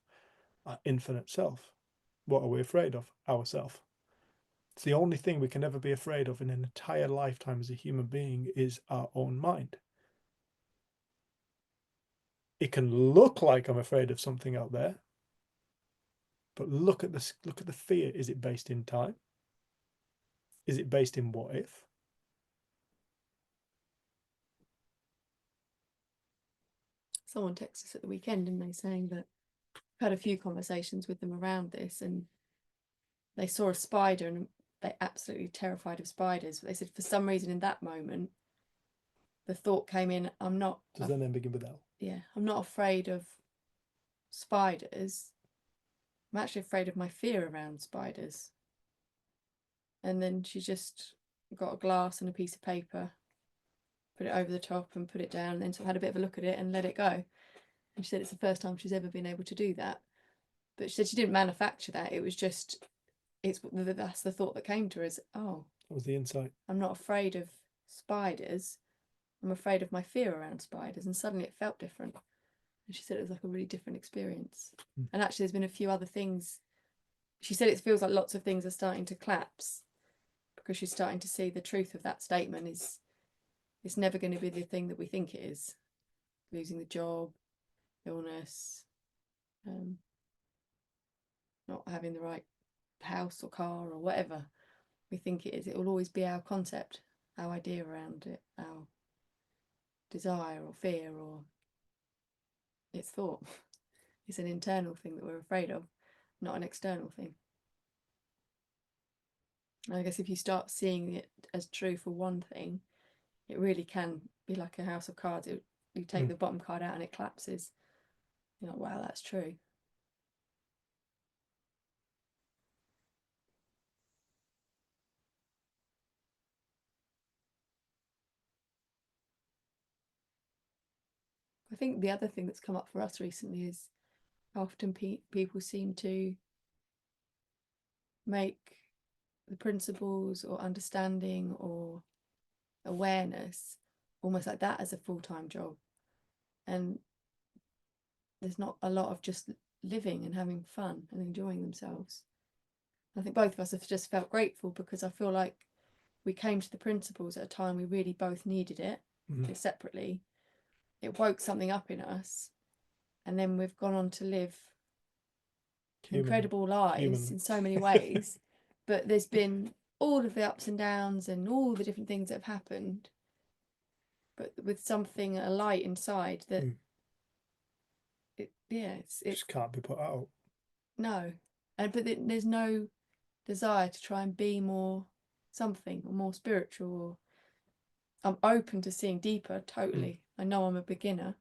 our infinite self. What are we afraid of? Ourself. It's the only thing we can ever be afraid of in an entire lifetime as a human being is our own mind. It can look like I'm afraid of something out there, but look at the fear. Is it based in time? Is it based in what if?
Someone texted us at the weekend, and they saying that I've had a few conversations with them around this, and they saw a spider and they're absolutely terrified of spiders. But they said for some reason in that moment, the thought came in, I'm not.
Does that name begin with L?
Yeah, I'm not afraid of spiders. I'm actually afraid of my fear around spiders. And then she just got a glass and a piece of paper, put it over the top and put it down, and then sort of had a bit of a look at it and let it go. And she said it's the first time she's ever been able to do that. But she said she didn't manufacture that. It was just, that's the thought that came to her is, oh,
That was the insight.
I'm not afraid of spiders. I'm afraid of my fear around spiders. And suddenly it felt different. And she said it was like a really different experience.
Mm.
And actually, there's been a few other things. She said it feels like lots of things are starting to collapse because she's starting to see the truth of that statement is it's never going to be the thing that we think it is. Losing the job, illness, not having the right house or car or whatever we think it is. It will always be our concept, our idea around it, our desire or fear, or it's thought. It's an internal thing that we're afraid of, not an external thing. And I guess if you start seeing it as true for one thing, it really can be like a house of cards. You take the bottom card out and it collapses. You're like, wow, that's true. I think the other thing that's come up for us recently is how often people seem to make the principles or understanding or awareness almost like that as a full-time job. And there's not a lot of just living and having fun and enjoying themselves. I think both of us have just felt grateful because I feel like we came to the principles at a time we really both needed it, separately. It woke something up in us, and then we've gone on to live incredible lives in so many ways. But there's been all of the ups and downs and all the different things that have happened, but with something, a light inside that it
Just can't be put out.
no, but there's no desire to try and be more something or more spiritual, or I'm open to seeing deeper, totally. I know I'm a beginner,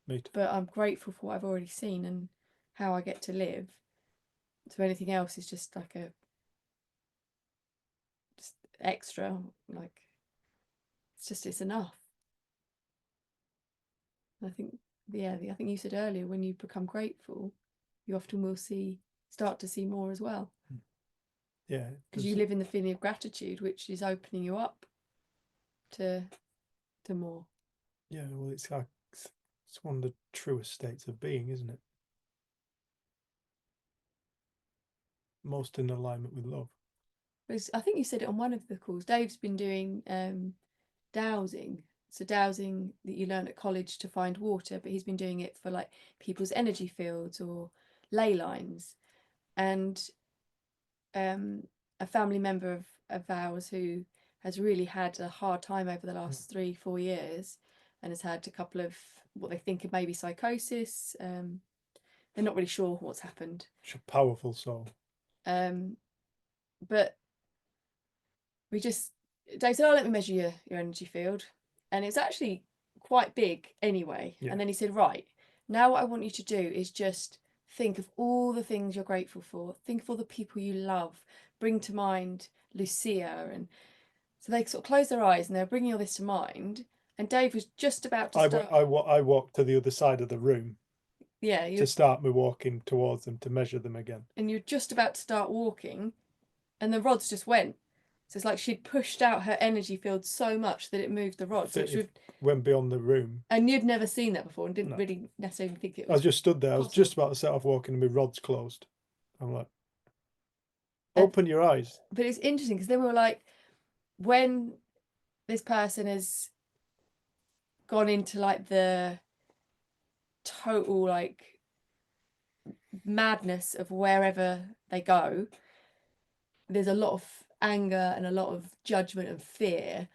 Me too.
but I'm grateful for what I've already seen and how I get to live. So anything else is just like just extra, like it's enough. And I think I think you said earlier, when you become grateful, you often will start to see more as well.
Yeah,
because you live in the feeling of gratitude, which is opening you up to more.
Yeah, well, it's like it's one of the truest states of being, isn't it? Most in alignment with love.
I think you said it on one of the calls. Dave's been doing dowsing. So dowsing that you learn at college to find water, but he's been doing it for like people's energy fields or ley lines. And a family member of ours who has really had a hard time over the last 3-4 years and has had a couple of what they think of maybe psychosis. They're not really sure what's happened.
It's a powerful soul.
But Dave said, oh, let me measure your energy field. And it's actually quite big anyway.
Yeah.
And then he said, right, now what I want you to do is just think of all the things you're grateful for. Think of all the people you love. Bring to mind Lucia. And so they sort of closed their eyes and they're bringing all this to mind. And Dave was just about to start.
I walked to the other side of the room.
Yeah.
To start me walking towards them to measure them again.
And you're just about to start walking and the rods just went. So it's like she'd pushed out her energy field so much that it moved the rods.
Went beyond the room.
And you'd never seen that before and didn't really necessarily think it was.
I just stood there. I was just about to set off walking and my rods closed. I'm like, open your eyes.
But it's interesting because then we were like, when this person has gone into like the total like madness of wherever they go, there's a lot of anger and a lot of judgment and fear.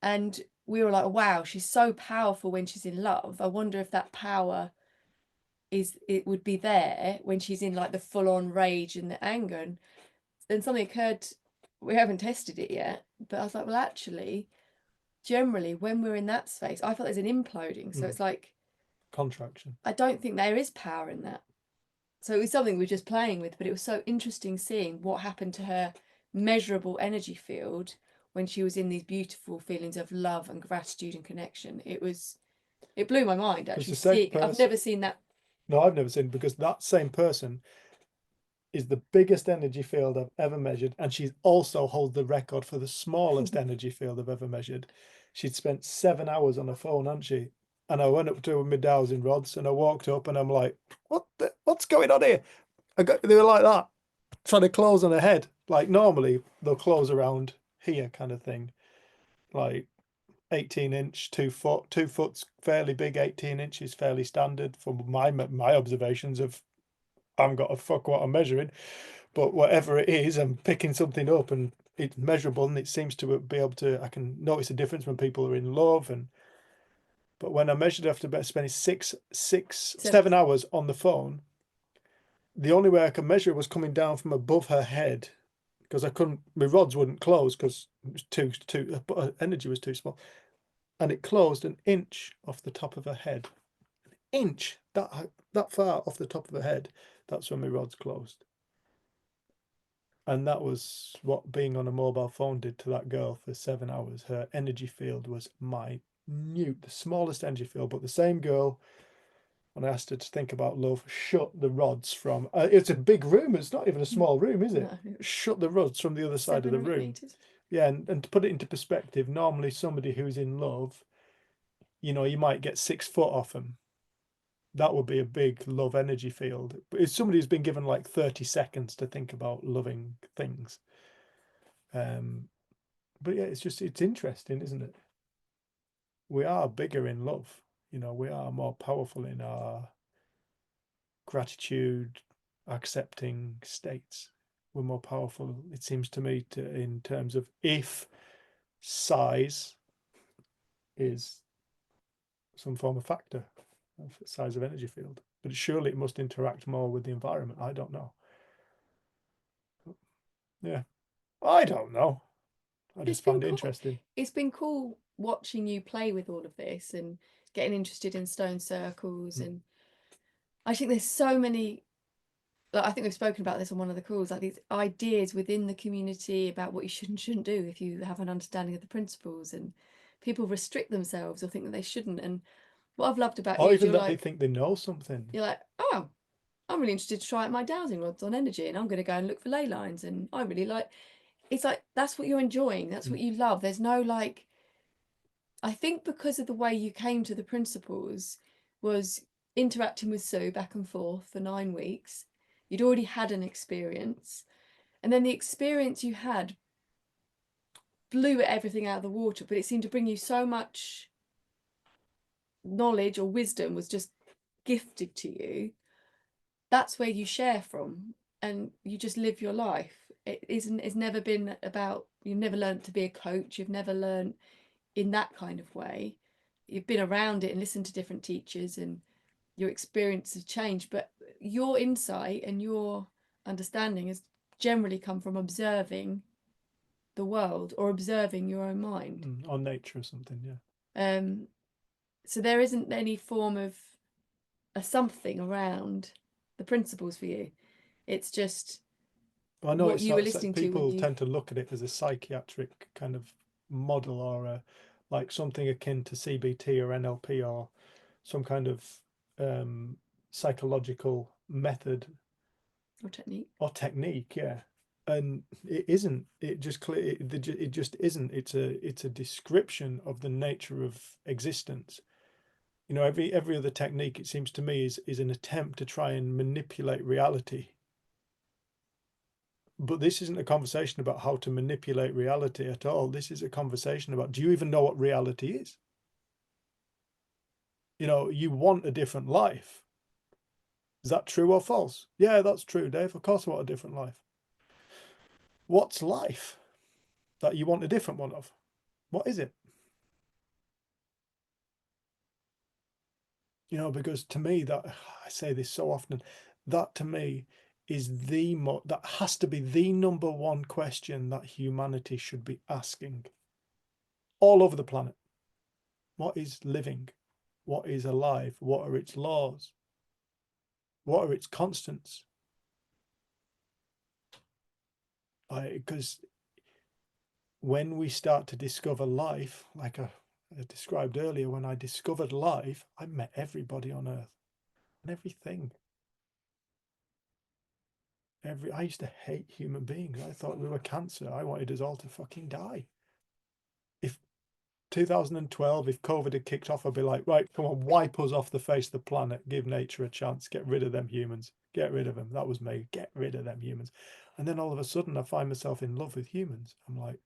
And we were like, wow, she's so powerful when she's in love. I wonder if that power it would be there when she's in like the full-on rage and the anger. And then something occurred, we haven't tested it yet, but I was like, well, actually, generally when we're in that space, I felt there's an imploding. So it's like
contraction.
I don't think there is power in that. So it was something we were just playing with, but it was so interesting seeing what happened to her measurable energy field when she was in these beautiful feelings of love and gratitude and connection. It blew my mind, actually. I've never seen that
No, I've never seen, because that same person is the biggest energy field I've ever measured, and she also holds the record for the smallest energy field I've ever measured. She'd spent 7 hours on her phone, hadn't she? And I went up to her mid dowsing rods, and I walked up, and I'm like, what's going on here? They were like that, trying to close on her head. Like normally they'll close around here, kind of thing. Like 18-inch, 2 foot, 2 foot's fairly big, 18 inches fairly standard from my observations of, I haven't got a fuck what I'm measuring, but whatever it is, I'm picking something up and it's measurable, and it seems to be able to, I can notice a difference when people are in love. And but when I measured after spending 7 hours on the phone, the only way I could measure it was coming down from above her head, because I couldn't, my rods wouldn't close because it was too energy was too small, and it closed an inch off the top of her head. An inch, that far off the top of her head. That's when my rods closed. And that was what being on a mobile phone did to that girl for 7 hours. Her energy field was minute, the smallest energy field. But the same girl, when I asked her to think about love, shut the rods from, it's a big room. It's not even a small room, is it?
No.
Shut the rods from the other side of the
700
room.
meters.
Yeah, and to put it into perspective, normally somebody who's in love, you know, you might get 6 foot off them. That would be a big love energy field. But it's somebody who's been given like 30 seconds to think about loving things. But yeah, it's interesting, isn't it? We are bigger in love. You know, we are more powerful in our gratitude, accepting states. We're more powerful, it seems to me, in terms of if size is some form of factor of size of energy field. But surely it must interact more with the environment. I don't know. Yeah, I don't know. I just find it interesting.
It's been cool watching you play with all of this and getting interested in stone circles. And I think there's so many, like, I think we've spoken about this on one of the calls, like these ideas within the community about what you should and shouldn't do if you have an understanding of the principles, and people restrict themselves or think that they shouldn't. And what I've loved about you
Or
is
even
you're
that
like,
they think they know something.
you're like, oh, I'm really interested to try out my dowsing rods on energy, and I'm going to go and look for ley lines, and I really like, it's like, that's what you're enjoying, that's what you love. There's no, like, I think because of the way you came to the principles was interacting with Sue back and forth for 9 weeks. You'd already had an experience, and then the experience you had blew everything out of the water, but it seemed to bring you so much knowledge, or wisdom was just gifted to you. That's where you share from, and you just live your life. It's never been about, you've never learned to be a coach, you've never learned in that kind of way. You've been around it and listened to different teachers, and your experience has changed, but your insight and your understanding has generally come from observing the world or observing your own mind,
or nature or something. Yeah.
So there isn't any form of a something around the principles for you. It's just
I know
what you were listening to when
people
you...
tend to look at it as a psychiatric kind of model, or like something akin to CBT or NLP, or some kind of psychological method
or
technique. Yeah, and it isn't. It just it just isn't. It's a description of the nature of existence. You know, every other technique, it seems to me, is an attempt to try and manipulate reality. But this isn't a conversation about how to manipulate reality at all. This is a conversation about, do you even know what reality is? You know, you want a different life. Is that true or false? Yeah, that's true, Dave. Of course I want a different life. What's life that you want a different one of? What is it? You know, because to me, that, I say this so often, that to me is that has to be the number one question that humanity should be asking all over the planet. What is living? What is alive? What are its laws? What are its constants? Because when we start to discover life, like I described earlier, when I discovered life, I met everybody on earth. and everything. I used to hate human beings. I thought we were cancer. I wanted us all to fucking die. If 2012, if COVID had kicked off, I'd be like, right, come on, wipe us off the face of the planet, give nature a chance, get rid of them humans, get rid of them. That was me, get rid of them humans. And then all of a sudden, I find myself in love with humans. I'm like,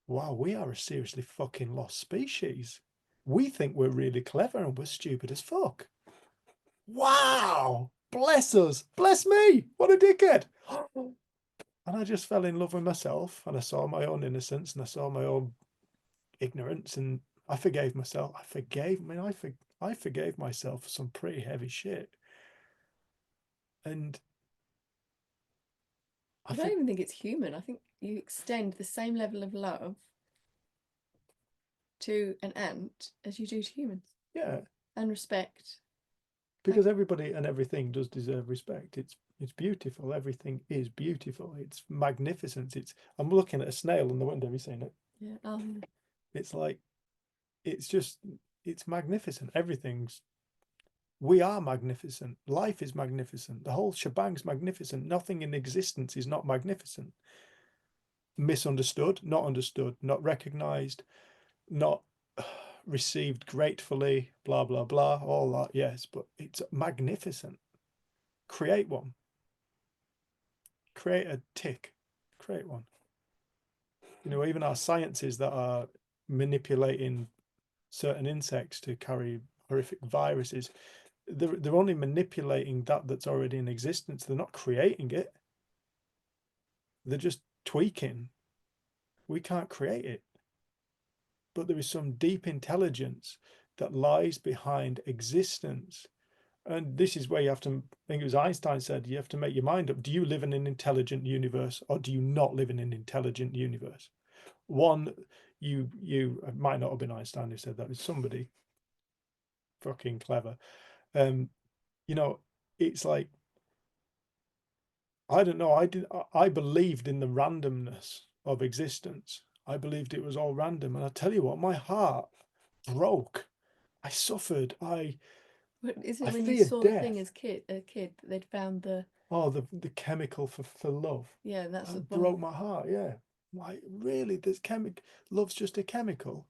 wow, we are a seriously fucking lost species. We think we're really clever and we're stupid as fuck. Wow, bless us, bless me, what a dickhead. And I just fell in love with myself, and I saw my own innocence, and I saw my own ignorance, and I forgave myself. I forgave myself for some pretty heavy shit. And
I don't even think it's human. I think you extend the same level of love to an ant as you do to humans.
Yeah,
And respect.
because everybody and everything does deserve respect. It's beautiful. Everything is beautiful. It's magnificent. I'm looking at a snail in the window. Have you seen it?
Yeah. Oh, yeah.
It's like, it's magnificent. We are magnificent. Life is magnificent. The whole shebang's magnificent. Nothing in existence is not magnificent. Misunderstood, not recognized, not received gratefully, blah, blah, blah, all that, yes, but it's magnificent. Create one. Create a tick. Create one. Even our sciences that are manipulating certain insects to carry horrific viruses, they're only manipulating that's already in existence. They're not creating it. They're just tweaking. We can't create it. But there is some deep intelligence that lies behind existence. And this is where you have to, I think it was Einstein said, you have to make your mind up. Do you live in an intelligent universe, or do you not live in an intelligent universe? One, it might not have been Einstein who said that, it's somebody fucking clever. It's like, I don't know, I believed in the randomness of existence. I believed it was all random, and I tell you what, my heart broke. I suffered.
Is it
I
when you
feared
saw
death.
the thing as a kid that they'd found the
chemical for love?
Yeah, that's
That broke my heart. Yeah, like, really, love's just a chemical.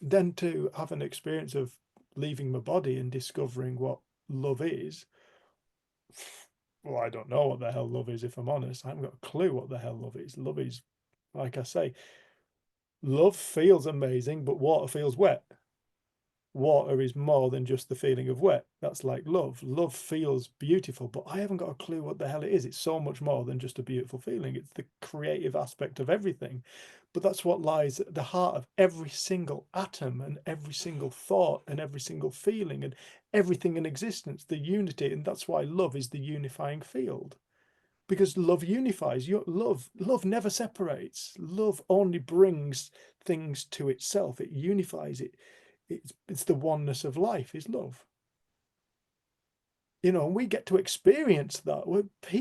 Then to have an experience of leaving my body and discovering what love is, well, I don't know what the hell love is, if I'm honest. I haven't got a clue what the hell love is. Love is, like I say, love feels amazing, but water feels wet. Water is more than just the feeling of wet. That's like love. Love feels beautiful, but I haven't got a clue what the hell it is. It's so much more than just a beautiful feeling. It's the creative aspect of everything. But that's what lies at the heart of every single atom and every single thought and every single feeling and everything in existence, the unity. And that's why love is the unifying field. Because love unifies. Love never separates. Love only brings things to itself. It unifies it. It's the oneness of life is love. And we get to experience that.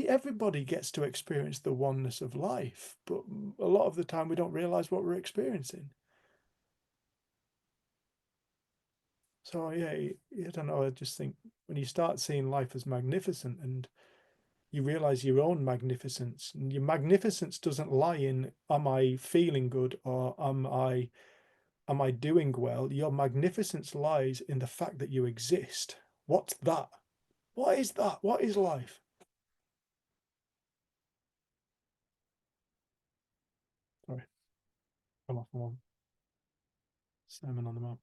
Everybody gets to experience the oneness of life, but a lot of the time we don't realize what we're experiencing. So yeah, I don't know, I just think when you start seeing life as magnificent and you realize your own magnificence, and your magnificence doesn't lie in, am I feeling good, or am I doing well? Your magnificence lies in the fact that you exist. What's that? What is that? What is life? Sorry. Come off one. Sermon on the Mount.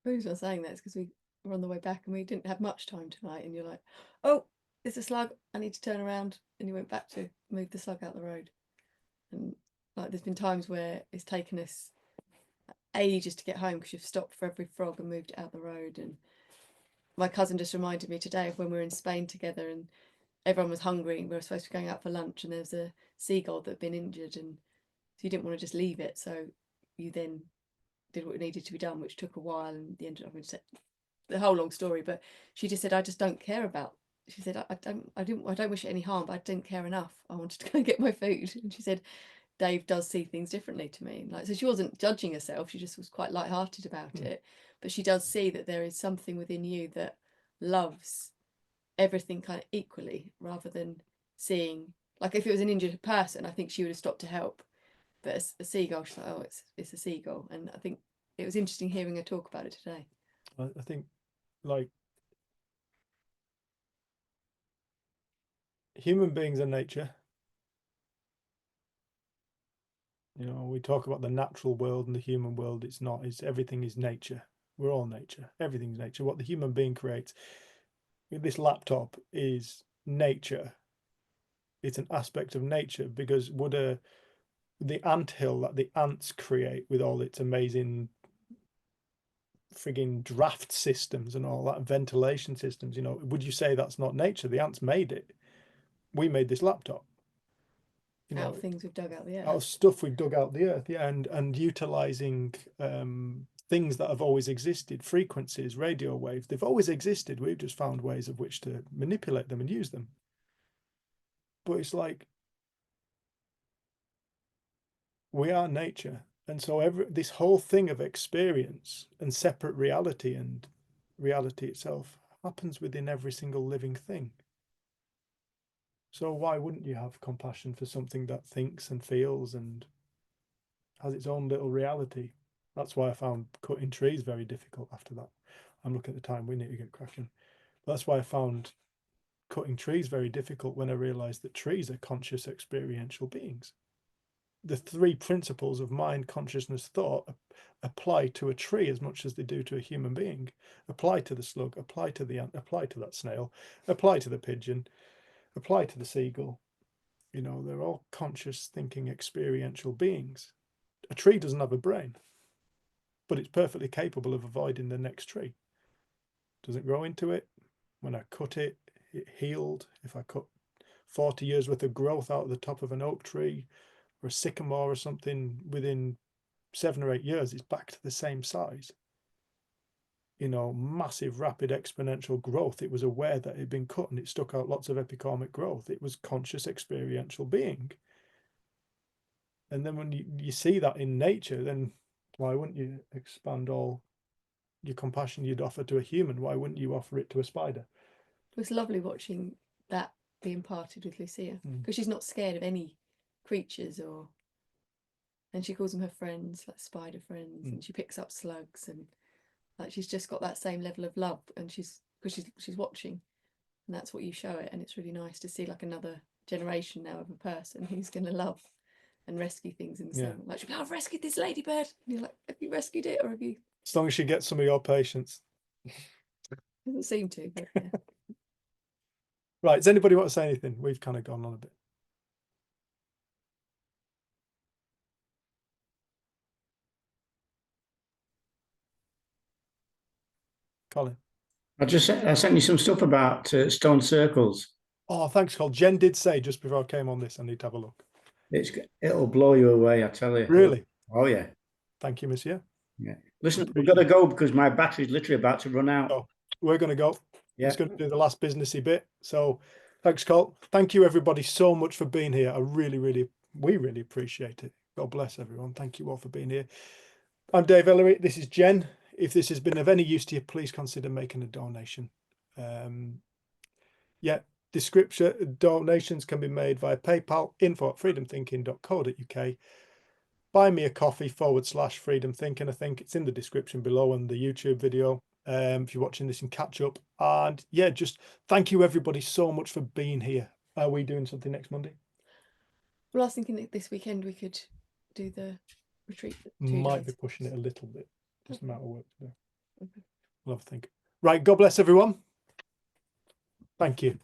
The reason I'm saying that is because we were on the way back and we didn't have much time tonight, and you're like, oh, there's a slug, I need to turn around, and you went back to move the slug out the road. And like, there's been times where it's taken us ages to get home because you've stopped for every frog and moved it out the road. And my cousin just reminded me today of when we were in Spain together and everyone was hungry. We were supposed to be going out for lunch, and there was a seagull that had been injured, and so you didn't want to just leave it, so you then did what needed to be done, which took a while, and the end of the whole long story. But she just said, I just don't care about. She said, I don't wish it any harm, but I didn't care enough. I wanted to go and get my food. And she said, Dave does see things differently to me. Like, so she wasn't judging herself, she just was quite light-hearted about it. But she does see that there is something within you that loves everything kind of equally, rather than seeing, like, if it was an injured person, I think she would have stopped to help. But a seagull, she's like, oh, it's a seagull. And I think it was interesting hearing her talk about it today.
I think, like, human beings are nature. You know, we talk about the natural world and the human world. It's not. It's everything is nature. We're all nature. Everything's nature. What the human being creates, this laptop is nature. It's an aspect of nature, because would the anthill that the ants create with all its amazing frigging draft systems and all that ventilation systems, you know, would you say that's not nature? The ants made it. We made this laptop. You know,
Out of things we've dug out the
out of
earth.
stuff we've dug out the earth, yeah, and utilizing things that have always existed, frequencies, radio waves, they've always existed. We've just found ways of which to manipulate them and use them. But it's like, we are nature, and so this whole thing of experience and separate reality and reality itself happens within every single living thing. So why wouldn't you have compassion for something that thinks and feels and has its own little reality? That's why I found cutting trees very difficult after that. I'm looking at the time, we need to get cracking. That's why I found cutting trees very difficult, when I realized that trees are conscious experiential beings. The three principles of mind, consciousness, thought apply to a tree as much as they do to a human being. Apply to the slug, apply to the ant, apply to that snail, apply to the pigeon, apply to the seagull. You know, they're all conscious thinking experiential beings. A tree doesn't have a brain, but it's perfectly capable of avoiding the next tree. Doesn't grow into it. When I cut it, it healed. If I cut 40 years worth of growth out of the top of an oak tree or a sycamore or something, within 7 or 8 years, it's back to the same size. You know, massive, rapid, exponential growth. It was aware that it had been cut and it stuck out lots of epikarmic growth. It was conscious experiential being. And then when you see that in nature, then why wouldn't you expand all your compassion you'd offer to a human? Why wouldn't you offer it to a spider?
It was lovely watching that be imparted with Lucia, because she's not scared of any creatures, and she calls them her friends, like spider friends, and she picks up slugs, and like she's just got that same level of love, and she's watching, and that's what you show it. And it's really nice to see like another generation now of a person who's going to love and rescue things in the same. Like, she'll be, I've rescued this ladybird, and you're like, have you rescued it, or have you?
As long as you get some of your patience.
Doesn't seem to, but yeah.
Right, does anybody want to say anything? We've kind of gone on a bit. Colin.
I sent you some stuff about stone circles.
Oh, thanks, Colin. Jen did say just before I came on this, I need to have a look.
It'll blow you away, I tell you.
Really?
Oh yeah.
Thank you, monsieur.
Yeah. Listen, we've got to go because my battery's literally about to run out.
Oh, we're going to go.
Yeah.
It's going to do the last businessy bit. So thanks, Col. Thank you, everybody, so much for being here. We really appreciate it. God bless everyone. Thank you all for being here. I'm Dave Ellery. This is Jen. If this has been of any use to you, please consider making a donation. Donations can be made via PayPal, info@freedomthinking.co.uk. Buy me a coffee /Freedom Thinking. I think it's in the description below on the YouTube video. If you're watching this and catch up. And yeah, just thank you everybody so much for being here. Are we doing something next Monday?
Well, I was thinking that this weekend we could do the retreat.
Might be pushing it a little bit. Just amount of work to do. We'll have a think. Right, God bless everyone. Thank you.